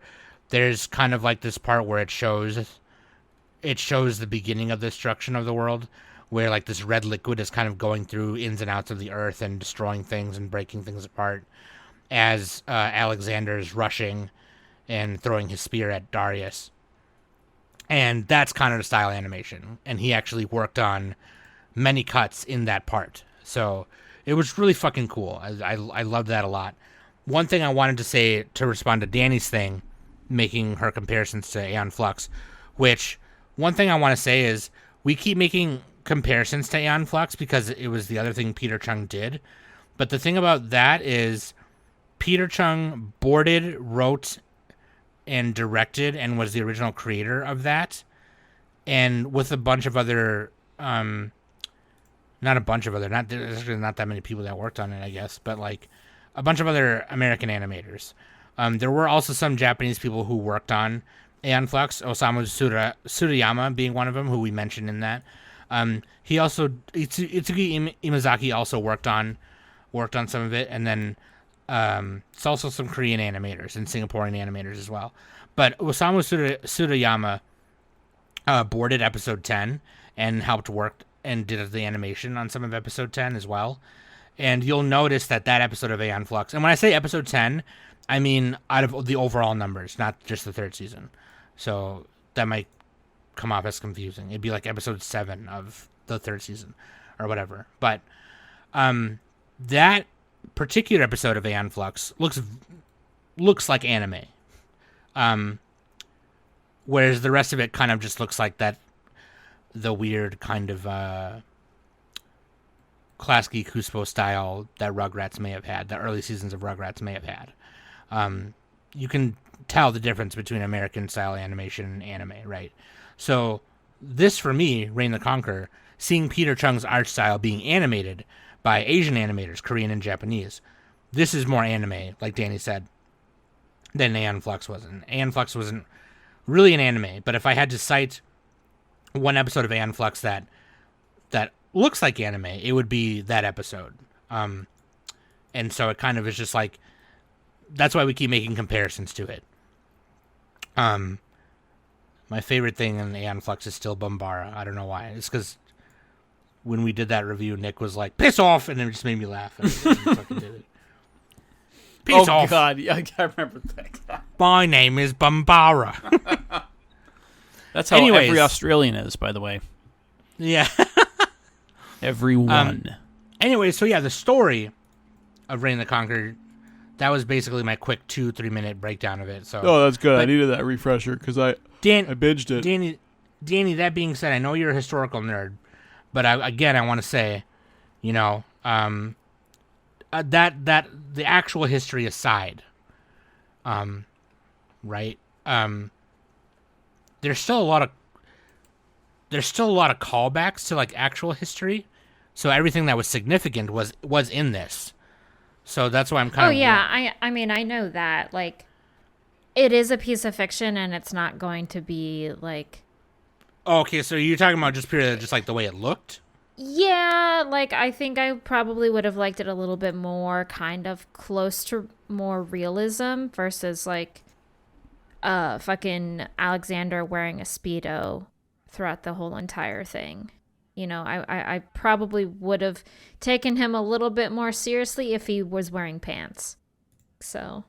there's kind of like this part where it shows the beginning of the destruction of the world, where like this red liquid is kind of going through ins and outs of the earth and destroying things and breaking things apart as Alexander's rushing and throwing his spear at Darius. And that's kind of the style animation. And he actually worked on many cuts in that part. So it was really fucking cool. I loved that a lot. One thing I wanted to say to respond to Danny's thing, making her comparisons to Aeon Flux, which one thing I want to say is we keep making comparisons to Aeon Flux because it was the other thing Peter Chung did. But the thing about that is Peter Chung boarded, wrote, and directed and was the original creator of that. And with a bunch of other, there's not that many people that worked on it, I guess, but like a bunch of other American animators. There were also some Japanese people who worked on Aeon Flux, Osamu Tsurayama being one of them, who we mentioned in that. He also Itsuki Imazaki also worked on some of it, and then it's also some Korean animators and Singaporean animators as well. But Osamu Tsurayama boarded episode 10 and helped work and did the animation on some of episode 10 as well. And you'll notice that episode of Aeon Flux, and when I say episode 10, I mean out of the overall numbers, not just the third season. So that might come off as confusing. It'd be like episode 7 of the third season or whatever. But that particular episode of Aeon Flux looks like anime. Whereas the rest of it kind of just looks like the weird kind of classic Kuspo style that Rugrats may have had, the early seasons of Rugrats may have had. You can tell the difference between American style animation and anime, right? So this, for me, Reign the Conqueror, seeing Peter Chung's art style being animated by Asian animators, Korean and Japanese, this is more anime, like Danny said, than Aeon Flux was. And Aeon Flux wasn't really an anime, but if I had to cite one episode of Aeon Flux that looks like anime, it would be that episode. And so it kind of is just like, that's why we keep making comparisons to it. My favorite thing in Aeon Flux is still Bombara. I don't know why. It's because when we did that review, Nick was like, "Piss off," and it just made me laugh. And fucking did it. Piss off. Oh God, yeah, I remember that. My name is Bombara. That's how every Australian is, by the way. Yeah. Everyone. Anyway, so yeah, the story of Reign the Conqueror, that was basically my quick 2-3 minute breakdown of it. So. Oh, that's good. I needed that refresher because I binged it. Danny, that being said, I know you're a historical nerd, but I want to say, that the actual history aside, right? There's still a lot of callbacks to like actual history, so everything that was significant was in this. So that's why I'm kind of. Oh yeah, I mean I know that, like, it is a piece of fiction and it's not going to be like. Oh, okay, so you're talking about just purely just like the way it looked? Yeah, like I think I probably would have liked it a little bit more kind of close to more realism versus like fucking Alexander wearing a Speedo throughout the whole entire thing. I probably would have taken him a little bit more seriously if he was wearing pants. So.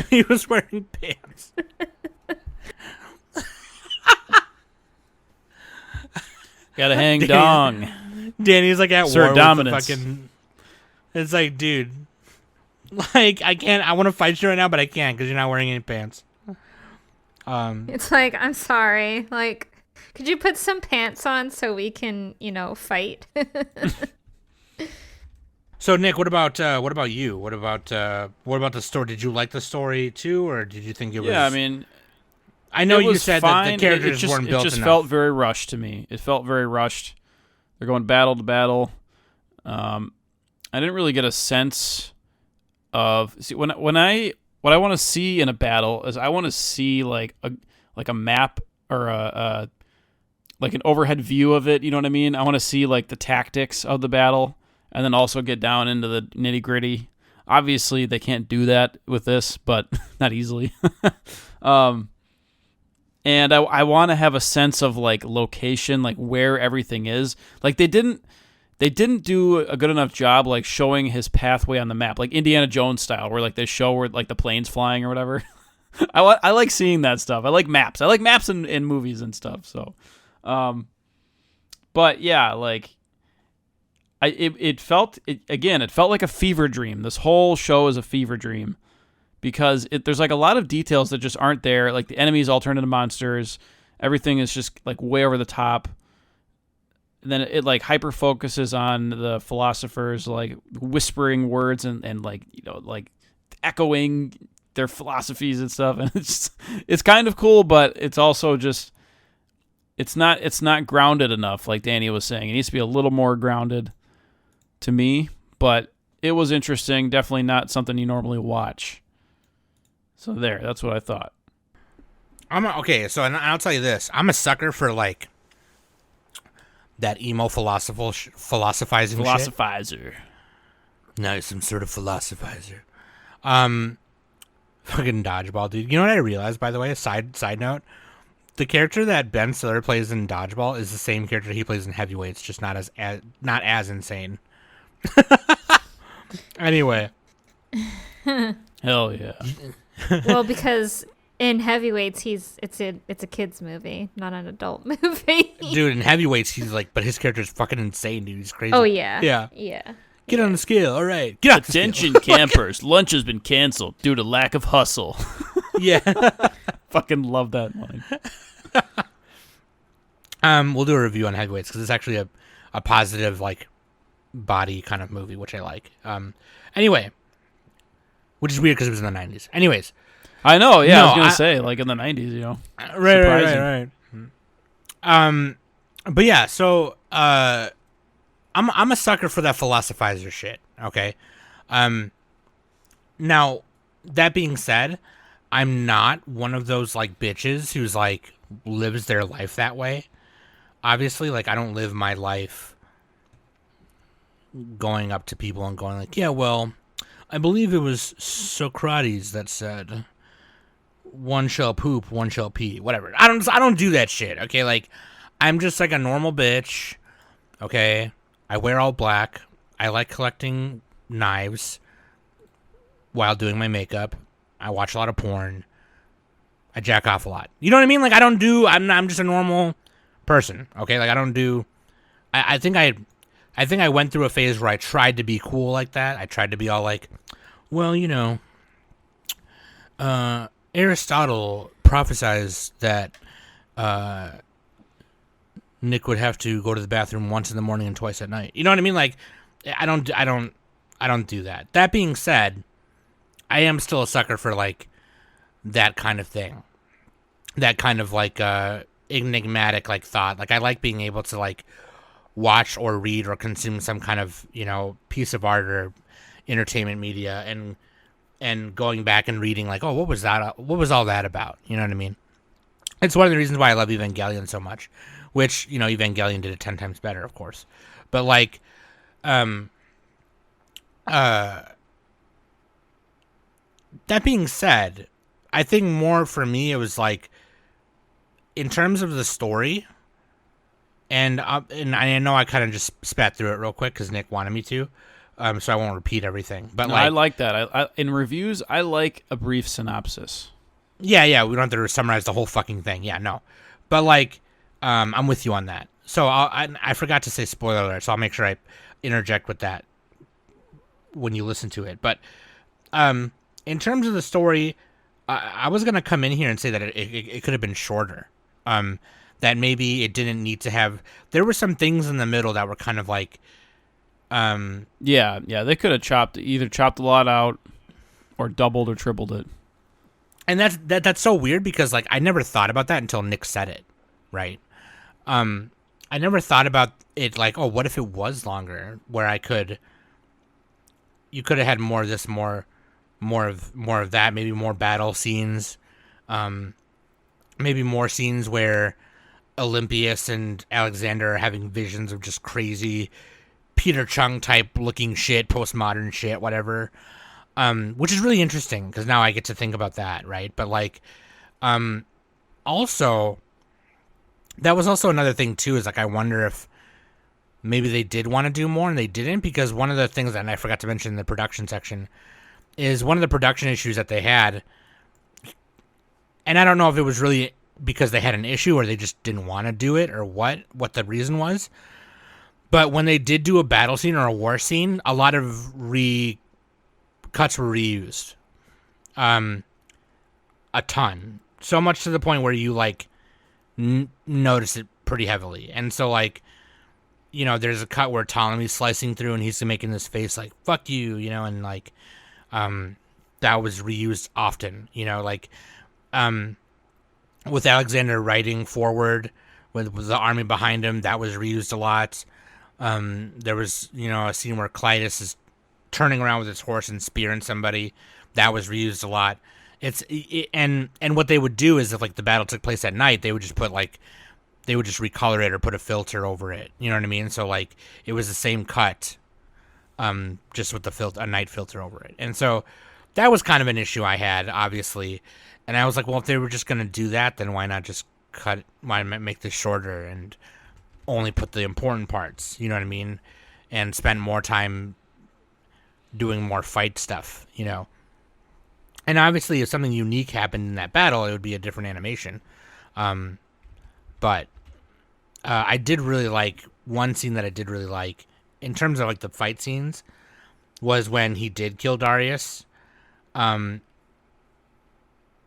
He was wearing pants. Gotta hang dong. Danny's like at Sir war Dominance. with the fucking. It's like, dude, like I can't. I want to fight you right now, but I can't because you're not wearing any pants. It's like, I'm sorry. Like, could you put some pants on so we can, fight? So Nick, what about you? What about the story? Did you like the story too, or did you think it was? Yeah, I mean, I know you was said fine. that the characters weren't built enough. It just felt very rushed to me. It felt very rushed. They're going battle to battle. I didn't really get a sense of what I want to see in a battle is I want to see like a map or a like an overhead view of it. You know what I mean? I want to see like the tactics of the battle, and then also get down into the nitty gritty. Obviously, they can't do that with this, but not easily. And I want to have a sense of like location, like where everything is. Like they didn't do a good enough job like showing his pathway on the map, like Indiana Jones style, where like they show where like the plane's flying or whatever. I like seeing that stuff. I like maps. I like maps in movies and stuff. So, but yeah, like it felt like a fever dream. This whole show is a fever dream. Because there's like a lot of details that just aren't there. Like the enemies all turn into monsters. Everything is just like way over the top. And then it like hyper focuses on the philosophers, like whispering words and like like echoing their philosophies and stuff. And it's kind of cool, but it's also just it's not grounded enough. Like Danny was saying, it needs to be a little more grounded to me. But it was interesting. Definitely not something you normally watch. So that's what I thought. Okay, so and I'll tell you this. I'm a sucker for like that emo philosophizing Philosophizer. shit. No, some sort of philosophizer. Fucking Dodgeball, dude. You know what I realized, by the way? A side note. The character that Ben Stiller plays in Dodgeball is the same character he plays in Heavyweights, just not as insane. Anyway. Hell yeah. Well, because in Heavyweights, it's a kid's movie, not an adult movie. Dude, in Heavyweights, he's like, but his character's fucking insane, dude. He's crazy. Oh yeah, yeah. Get on the scale. All right, get out. Attention, campers! Lunch has been canceled due to lack of hustle. Yeah, fucking love that line. We'll do a review on Heavyweights because it's actually a positive like body kind of movie, which I like. Anyway. Which is weird because it was in the 90s. Anyways, I know. Yeah, No, I was gonna say like in the 90s, you know. Right. But yeah, so I'm a sucker for that philosophizer shit. Okay. Now that being said, I'm not one of those like bitches who's like lives their life that way. Obviously, like I don't live my life going up to people and going like, yeah, well, I believe it was Socrates that said, "One shall poop, one shall pee." Whatever. I don't do that shit. Okay, like I'm just like a normal bitch. Okay, I wear all black. I like collecting knives while doing my makeup. I watch a lot of porn. I jack off a lot. You know what I mean? Like I'm just a normal person. Okay, like I don't do. I think I went through a phase where I tried to be cool like that. I tried to be all like, well, Aristotle prophesized that Nick would have to go to the bathroom once in the morning and twice at night. You know what I mean? Like, I don't do that. That being said, I am still a sucker for like that kind of thing, that kind of like enigmatic like thought. Like I like being able to like watch or read or consume some kind of piece of art or entertainment media and going back and reading like, oh, what was all that about? You know what I mean? It's one of the reasons why I love Evangelion so much, which Evangelion did it 10 times better, of course. But like that being said, I think more for me it was like in terms of the story, and I know I kind of just spat through it real quick because Nick wanted me to, so I won't repeat everything. But No, I like that. I in reviews, I like a brief synopsis. Yeah, we don't have to summarize the whole fucking thing. Yeah, no, but like, I'm with you on that. So I forgot to say spoiler alert, so I'll make sure I interject with that when you listen to it. But in terms of the story, I was gonna come in here and say that it could have been shorter. That maybe it didn't need to have. There were some things in the middle that were kind of like, yeah, they could have either chopped a lot out, or doubled or tripled it. And that's so weird because like I never thought about that until Nick said it, right? I never thought about it like, oh, what if it was longer, where you could have had more of this, more of that, maybe more battle scenes, maybe more scenes where Olympius and Alexander are having visions of just crazy Peter Chung type looking shit, postmodern shit, whatever. Which is really interesting because now I get to think about that, right? But like, also, that was also another thing too. Is like I wonder if maybe they did want to do more and they didn't, because one of the things that I forgot to mention in the production section is one of the production issues that they had, and I don't know if it was really because they had an issue or they just didn't want to do it or what the reason was. But when they did do a battle scene or a war scene, a lot of cuts were reused. A ton. So much to the point where you like notice it pretty heavily. And so like, there's a cut where Ptolemy's slicing through and he's making this face like, fuck you, and like, that was reused often, like, with Alexander riding forward with the army behind him, that was reused a lot. There was, a scene where Clytus is turning around with his horse and spearing somebody. That was reused a lot. And what they would do is if like the battle took place at night, they would just recolor it or put a filter over it. You know what I mean? So like it was the same cut, just with a night filter over it. And so that was kind of an issue I had, obviously. And I was like, well, if they were just going to do that, then why not just why make this shorter and only put the important parts, you know what I mean? And spend more time doing more fight stuff, And obviously, if something unique happened in that battle, it would be a different animation. But I did really like one scene that I did really like in terms of like the fight scenes was when he did kill Darius.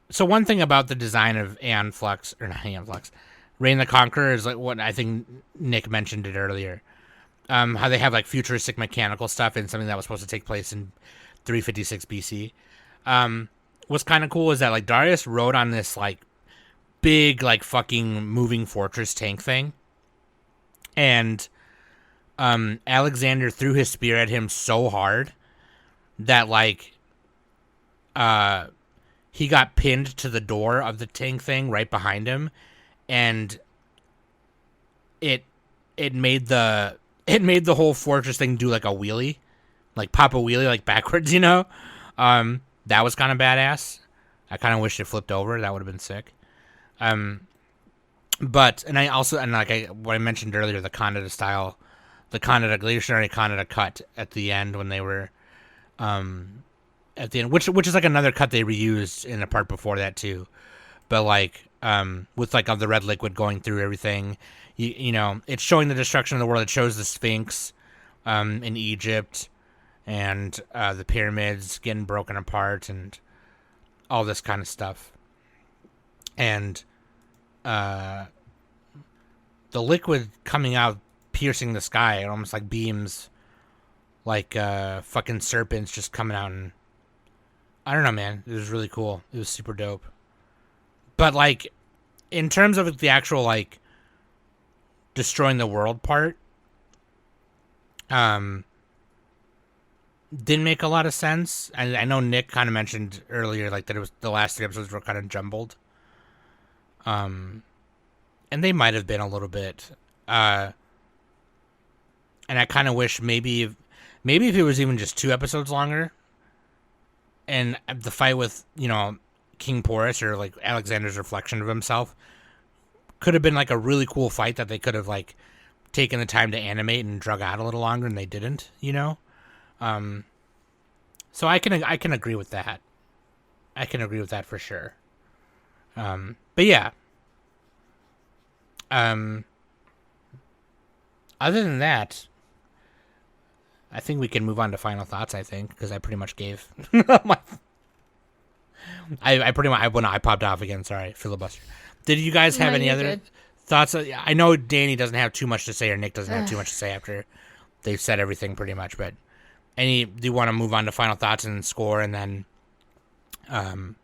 So one thing about the design of Reign the Conqueror is like what I think Nick mentioned it earlier. How they have like futuristic mechanical stuff in something that was supposed to take place in 356 BC. was kind of cool is that like Darius rode on this like big like fucking moving fortress tank thing, and Alexander threw his spear at him so hard that like he got pinned to the door of the tank thing right behind him, and it made the whole fortress thing do like a wheelie, like pop a wheelie like backwards, you know. That was kind of badass. I kind of wish it flipped over. That would have been sick. But and I also what I mentioned earlier, the Kaneda style, the Kaneda Glaciary Kaneda cut at the end when they were at the end, which is like another cut they reused in a part before that too. But like with like of the red liquid going through everything, you know, it's showing the destruction of the world. It shows the Sphinx in Egypt and the pyramids getting broken apart and all this kind of stuff. And the liquid coming out, piercing the sky, it almost like beams, like fucking serpents just coming out. And I don't know, man. It was really cool. It was super dope. But like, in terms of the actual like destroying the world part, didn't make a lot of sense. I know Nick kind of mentioned earlier like that it was the last 3 episodes were kind of jumbled. And they might have been a little bit. And I kind of wish maybe if it was even just 2 episodes longer, and the fight with, you know, King Porus or like Alexander's reflection of himself could have been like a really cool fight that they could have like taken the time to animate and drug out a little longer, and they didn't, you know. So I can agree with that. I can agree with that for sure. But yeah. Other than that, I think we can move on to final thoughts. I think because I pretty much gave my. I pretty much when I popped off again. Sorry, filibuster. Did you guys have any other thoughts? I know Danny doesn't have too much to say, or Nick doesn't have too much to say after they've said everything pretty much. But do you want to move on to final thoughts and score, and then, you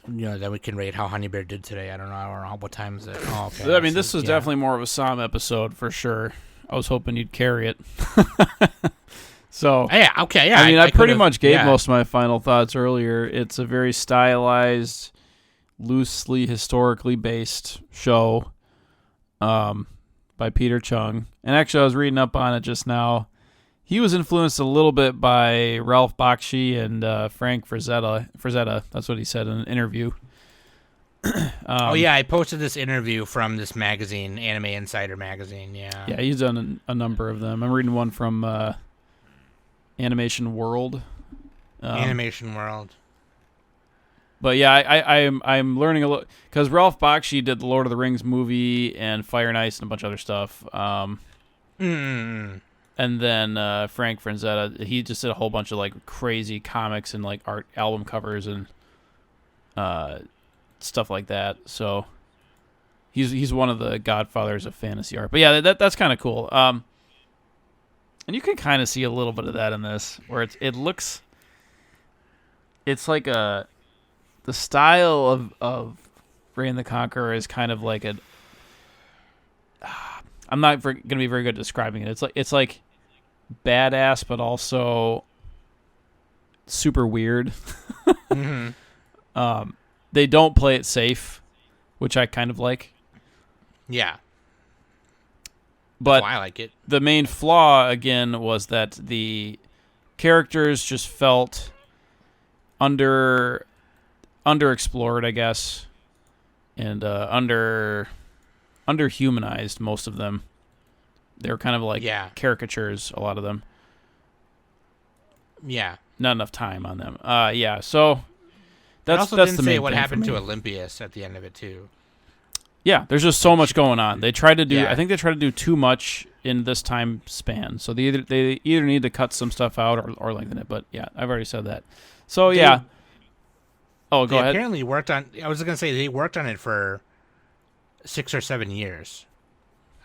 know, then we can rate how Honey Bear did today. I don't know what time is it. Oh, okay. I mean, this was definitely more of a Psalm episode for sure. I was hoping you'd carry it. So yeah, okay, yeah. I mean, I pretty much gave most of my final thoughts earlier. It's a very stylized, loosely historically based show by Peter Chung. And actually, I was reading up on it just now. He was influenced a little bit by Ralph Bakshi and Frank Frazetta. That's what he said in an interview. I posted this interview from this magazine, Anime Insider magazine. Yeah, he's done a number of them. I'm reading one from Animation World. Animation World. But yeah, I'm learning a little because Ralph Bakshi did the Lord of the Rings movie and Fire and Ice and a bunch of other stuff. And then Frank Frazetta, he just did a whole bunch of like crazy comics and like art album covers and stuff like that. So he's one of the godfathers of fantasy art. But yeah, that's kind of cool. And you can kind of see a little bit of that in this, where it's like the style of Reign the Conqueror is kind of like I'm not going to be very good at describing it. It's like badass, but also super weird. Mm-hmm. They don't play it safe, which I kind of like. Yeah. But I like it. The main flaw, again, was that the characters just felt underexplored, I guess, and underhumanized, most of them. They were kind of like caricatures, a lot of them. Yeah. Not enough time on them. So that's also the didn't main say what thing happened for to me. Olympius at the end of it too. Yeah, there's just so much going on. They tried to do. I think they tried to do too much in this time span. So they either need to cut some stuff out or lengthen it. But yeah, I've already said that. So yeah. Oh, go ahead. Apparently worked on. I was gonna say they worked on it for 6 or 7 years.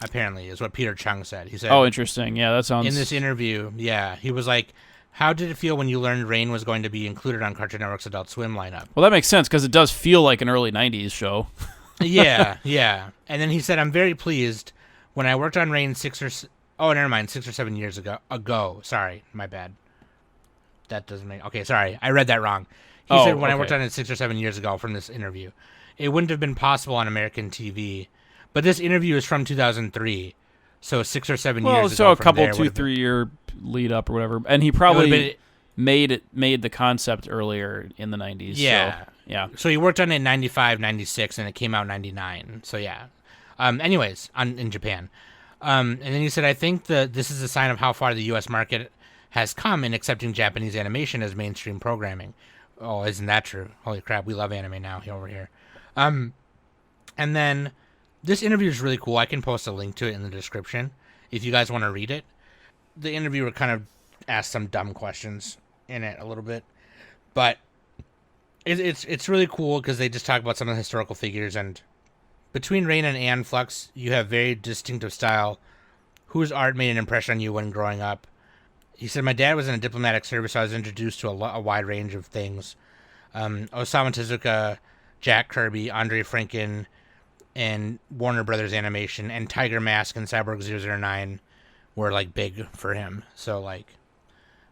Apparently, is what Peter Chung said. He said. Oh, interesting. Yeah, that sounds. In this interview, he was like, How did it feel when you learned Rain was going to be included on Cartoon Network's Adult Swim lineup? Well, that makes sense because it does feel like an early 90s show. Yeah. And then he said, I'm very pleased. When I worked on Rain 6 or 7 years ago. Sorry, my bad. That doesn't make... Okay, sorry. I read that wrong. He said when I worked on it 6 or 7 years ago from this interview. It wouldn't have been possible on American TV. But this interview is from 2003. So 6 or 7 years ago. So a couple, 2-3 year lead up or whatever. And he probably made the concept earlier in the 90s. Yeah. So, yeah. So he worked on it in 95, 96, and it came out in 99. So yeah. Anyways, in Japan. And then he said, I think this is a sign of how far the U.S. market has come in accepting Japanese animation as mainstream programming. Oh, isn't that true? Holy crap, we love anime now over here. And then this interview is really cool. I can post a link to it in the description if you guys want to read it. The interviewer kind of asked some dumb questions in it a little bit, but it's really cool because they just talk about some of the historical figures. And between Rain and Aeon Flux, you have very distinctive style. Whose art made an impression on you when growing up? He said, my dad was in a diplomatic service, so I was introduced to a wide range of things. Osamu Tezuka, Jack Kirby, Andre Franken, and Warner Brothers Animation, and Tiger Mask and Cyborg 009 were, like, big for him. So, like...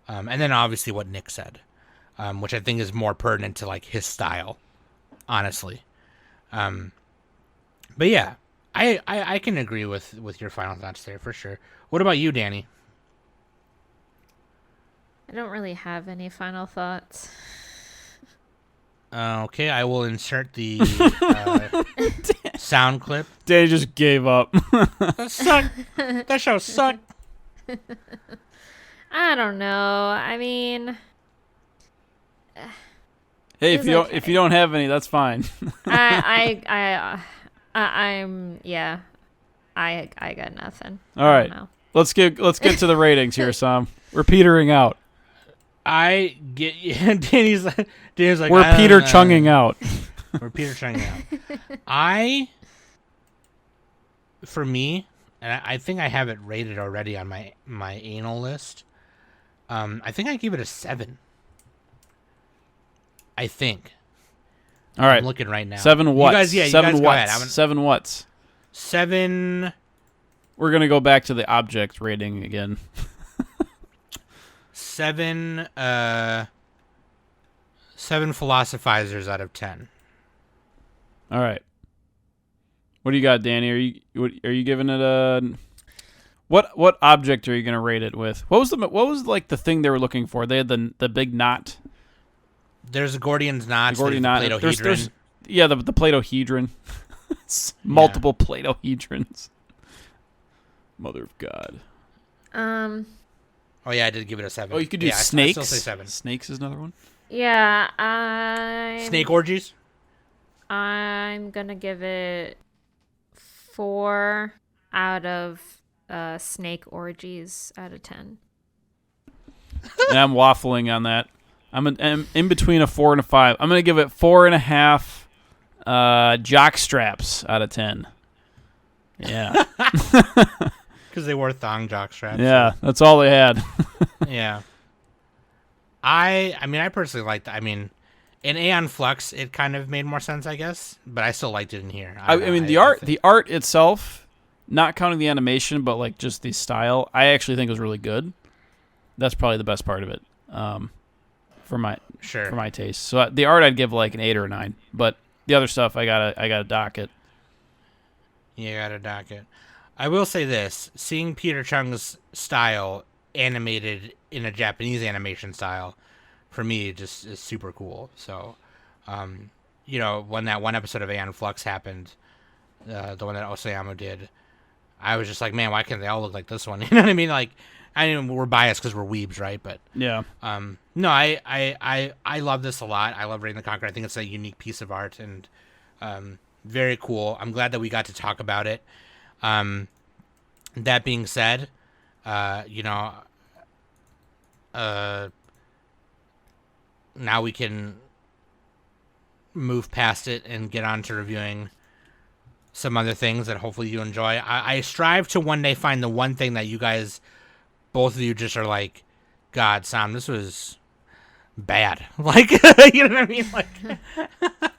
and then, obviously, what Nick said, which I think is more pertinent to, like, his style, honestly. But, yeah, I can agree with your final thoughts there, for sure. What about you, Danny? I don't really have any final thoughts. Okay, I will insert the sound clip. Danny just gave up. That sucked. That show sucked. I don't know. I mean, Hey, if you don't have any, that's fine. I got nothing. All right, let's get to the ratings here, Sam. We're petering out. Danny's like we're Peter Chunging out. We're Peter Chung out. For me, and I think I have it rated already on my anal list. I think I give it a 7. I think. All right. I'm looking right now. 7 what? You guys, yeah, 7 you guys what? go ahead. 7 what? 7. We're gonna go back to the object rating again. 7 philosophizers out of 10. All right. What do you got, Danny? Are you giving it a what object are you gonna rate it with? What was like the thing they were looking for? They had the big knot. There's a Gordian's knot. The Gordian knot. Platohedron. The Platohedron. Multiple Platohedrons. Mother of God. Oh yeah, I did give it a 7. Oh, you could do snakes. I still say 7. Snakes is another one. Yeah, snake orgies. I'm gonna give it 4 out of snake orgies out of 10. And I'm waffling on that. I'm in between a 4 and a 5. I'm gonna give it 4.5 jock straps out of 10. Yeah. Because they wore thong jock straps. Yeah, that's all they had. Yeah. I mean, I personally liked that. I mean, in Aeon Flux, it kind of made more sense, I guess, but I still liked it in here. I mean, the art itself, not counting the animation, but like just the style, I actually think was really good. That's probably the best part of it, for my taste. So the art, I'd give like an 8 or a 9, but the other stuff, I gotta dock it. You gotta dock it. I will say this: seeing Peter Chung's style animated in a Japanese animation style, for me, just is super cool. So, when that one episode of Aeon Flux happened, the one that Osayama did, I was just like, man, why can't they all look like this one? You know what I mean? Like, I mean, we're biased because we're weebs, right? But yeah. No, I love this a lot. I love Rain the Conqueror. I think it's a unique piece of art and very cool. I'm glad that we got to talk about it. That being said, now we can move past it and get on to reviewing some other things that hopefully you enjoy. I strive to one day find the one thing that you guys, both of you, just are like God, Sam, this was bad. Like, you know what I mean? Like,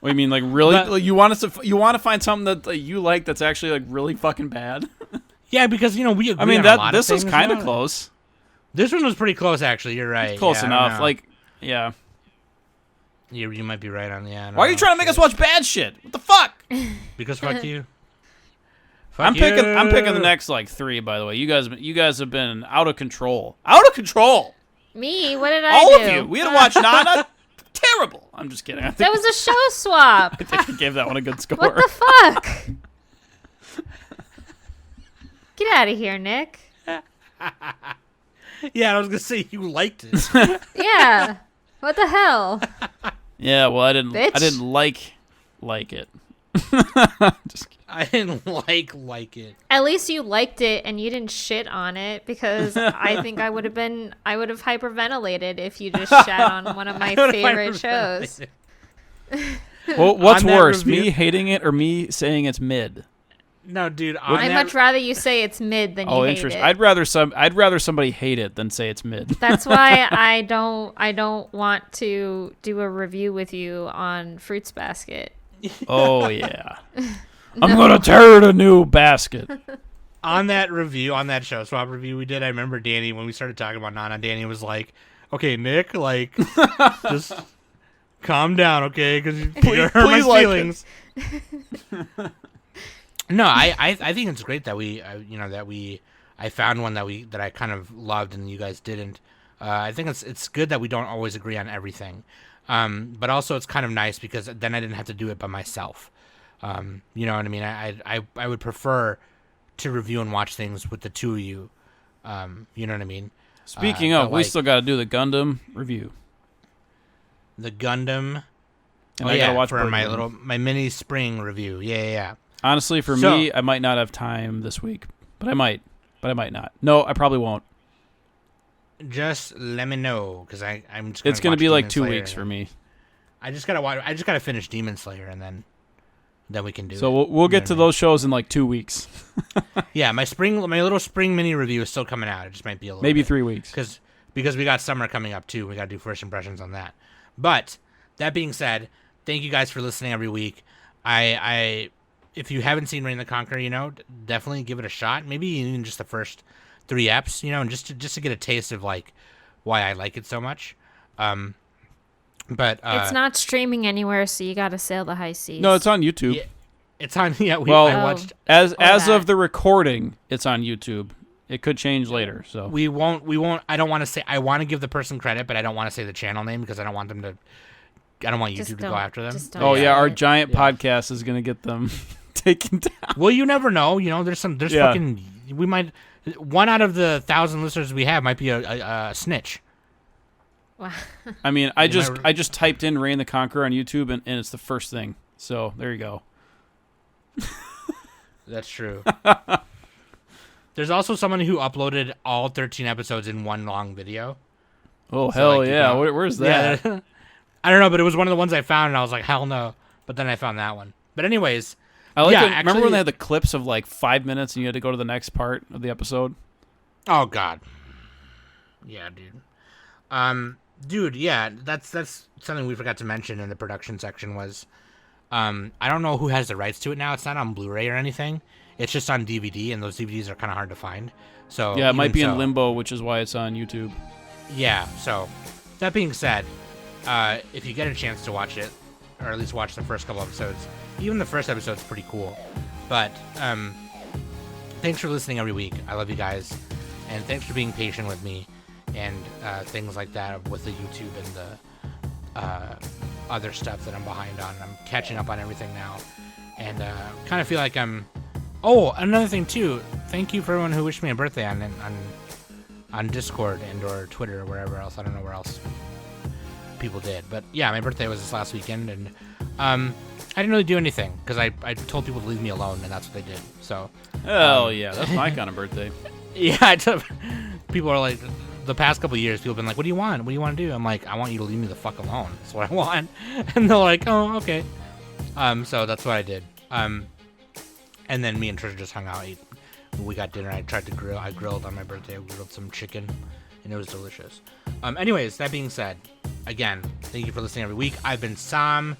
What do you mean, like really? But- Like, you want to find something that like, you like that's actually like really fucking bad? yeah, because we agree I mean on a lot this of was things, kind of you know? close. This one was pretty close, actually. You're right. Close Yeah, I don't enough. know. Like, yeah. You might be right on the end. Why are you trying to make us watch bad shit? What the fuck? Because fuck you. Fuck I'm picking the next like 3. By the way, you guys have been out of control. Out of control. Me? What did I All do? of you. We had to watch Nana. Terrible. I'm just kidding. I That think, was a show swap. I think I gave that one a good score. What the fuck? Get out of here, Nick. Yeah, I was gonna say you liked it. Yeah. What the hell? Yeah. Well, I didn't Bitch. like it. Just kidding. I didn't like it. At least you liked it and you didn't shit on it, because I think I would have hyperventilated if you just shat on one of my favorite shows. Well, what's On that worse, review- me hating it or me saying it's mid? No, dude. I'd much rather you say it's mid than you Oh, hate interesting. it. I'd rather somebody hate it than say it's mid. That's why I don't want to do a review with you on Fruits Basket. Oh yeah. I'm gonna tear a new basket. on that review, on that show swap review we did, I remember Danny, when we started talking about Nana, Danny was like, "Okay, Nick, like, just calm down, okay? Because you're hurt my please like feelings." No, I think it's great that I found one that I kind of loved and you guys didn't. I think it's good that we don't always agree on everything, but also it's kind of nice because then I didn't have to do it by myself. You know what I mean? I would prefer to review and watch things with the two of you. You know what I mean? Speaking but of, we still got to do the Gundam review. The Gundam. And Oh I yeah, gotta watch for Birdman. my mini spring review. Yeah. Honestly, for So- me, I might not have time this week, but I might not. No, I probably won't. Just let me know because I'm just. It's gonna watch be like Demon 2 Slayer weeks and for me. I just gotta finish Demon Slayer and then we can do. So it. we'll You get know to what I mean? those shows in like 2 weeks, Yeah, my little spring mini review is still coming out. It just might be a little maybe bit. 3 weeks. because we got summer coming up too. We got to do first impressions on that. But that being said, thank you guys for listening every week. I if you haven't seen Reign of the Conqueror, definitely give it a shot. Maybe even just the first 3 eps, and just to get a taste of like why I like it so much. But It's not streaming anywhere, so you gotta sail the high seas. No, it's on YouTube. Yeah, it's on. Yeah, Well- I watched. As that. of the recording, it's on YouTube. It could change later. So We won't. I don't want to say. I want to give the person credit, but I don't want to say the channel name because I don't want them to. I don't want YouTube Just to go don't- after them. just don't Oh say yeah, our it. giant podcast is gonna get them taken down. Well, you never know. There's Yeah. fucking. We might. 1 out of the 1,000 listeners we have might be a snitch. Wow. I mean, I You might- just typed in Reign the Conqueror on YouTube and it's the first thing. So there you go. That's true. There's also someone who uploaded all 13 episodes in one long video. Oh So, hell like, you yeah! can- Where's that? Yeah, I don't know, but it was one of the ones I found, and I was like, hell no. But then I found that one. But anyways, I like. Yeah, remember actually- when they had the clips of like 5 minutes and you had to go to the next part of the episode? oh god, yeah, dude, yeah, that's something we forgot to mention in the production section was, I don't know who has the rights to it now. It's not on Blu-ray or anything. It's just on DVD, and those DVDs are kind of hard to find. So Yeah, it might even be so- in limbo, which is why it's on YouTube. Yeah, so that being said, if you get a chance to watch it, or at least watch the first couple episodes, even the first episode's pretty cool. But thanks for listening every week. I love you guys, and thanks for being patient with me and things like that with the YouTube and the other stuff that I'm behind on. I'm catching up on everything now, and kind of feel like I'm. Oh, another thing too. Thank you for everyone who wished me a birthday on Discord and or Twitter or wherever else. I don't know where else people did, but yeah, my birthday was this last weekend, and I didn't really do anything because I told people to leave me alone, and that's what they did. So Hell yeah, that's my kind of birthday. yeah, people are like, the past couple of years, people have been like, what do you want? What do you want to do? I'm like, I want you to leave me the fuck alone. That's what I want. And they're like, oh, okay. So that's what I did. And then me and Trisha just hung out, ate. We got dinner. I tried to grill. I grilled on my birthday. I grilled some chicken and it was delicious. Anyways, that being said, again, thank you for listening every week. I've been Sam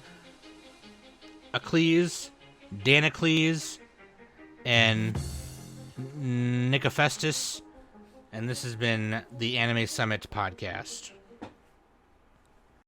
Acles, Danacles, and Nicophistus, and this has been the Anime Summit podcast.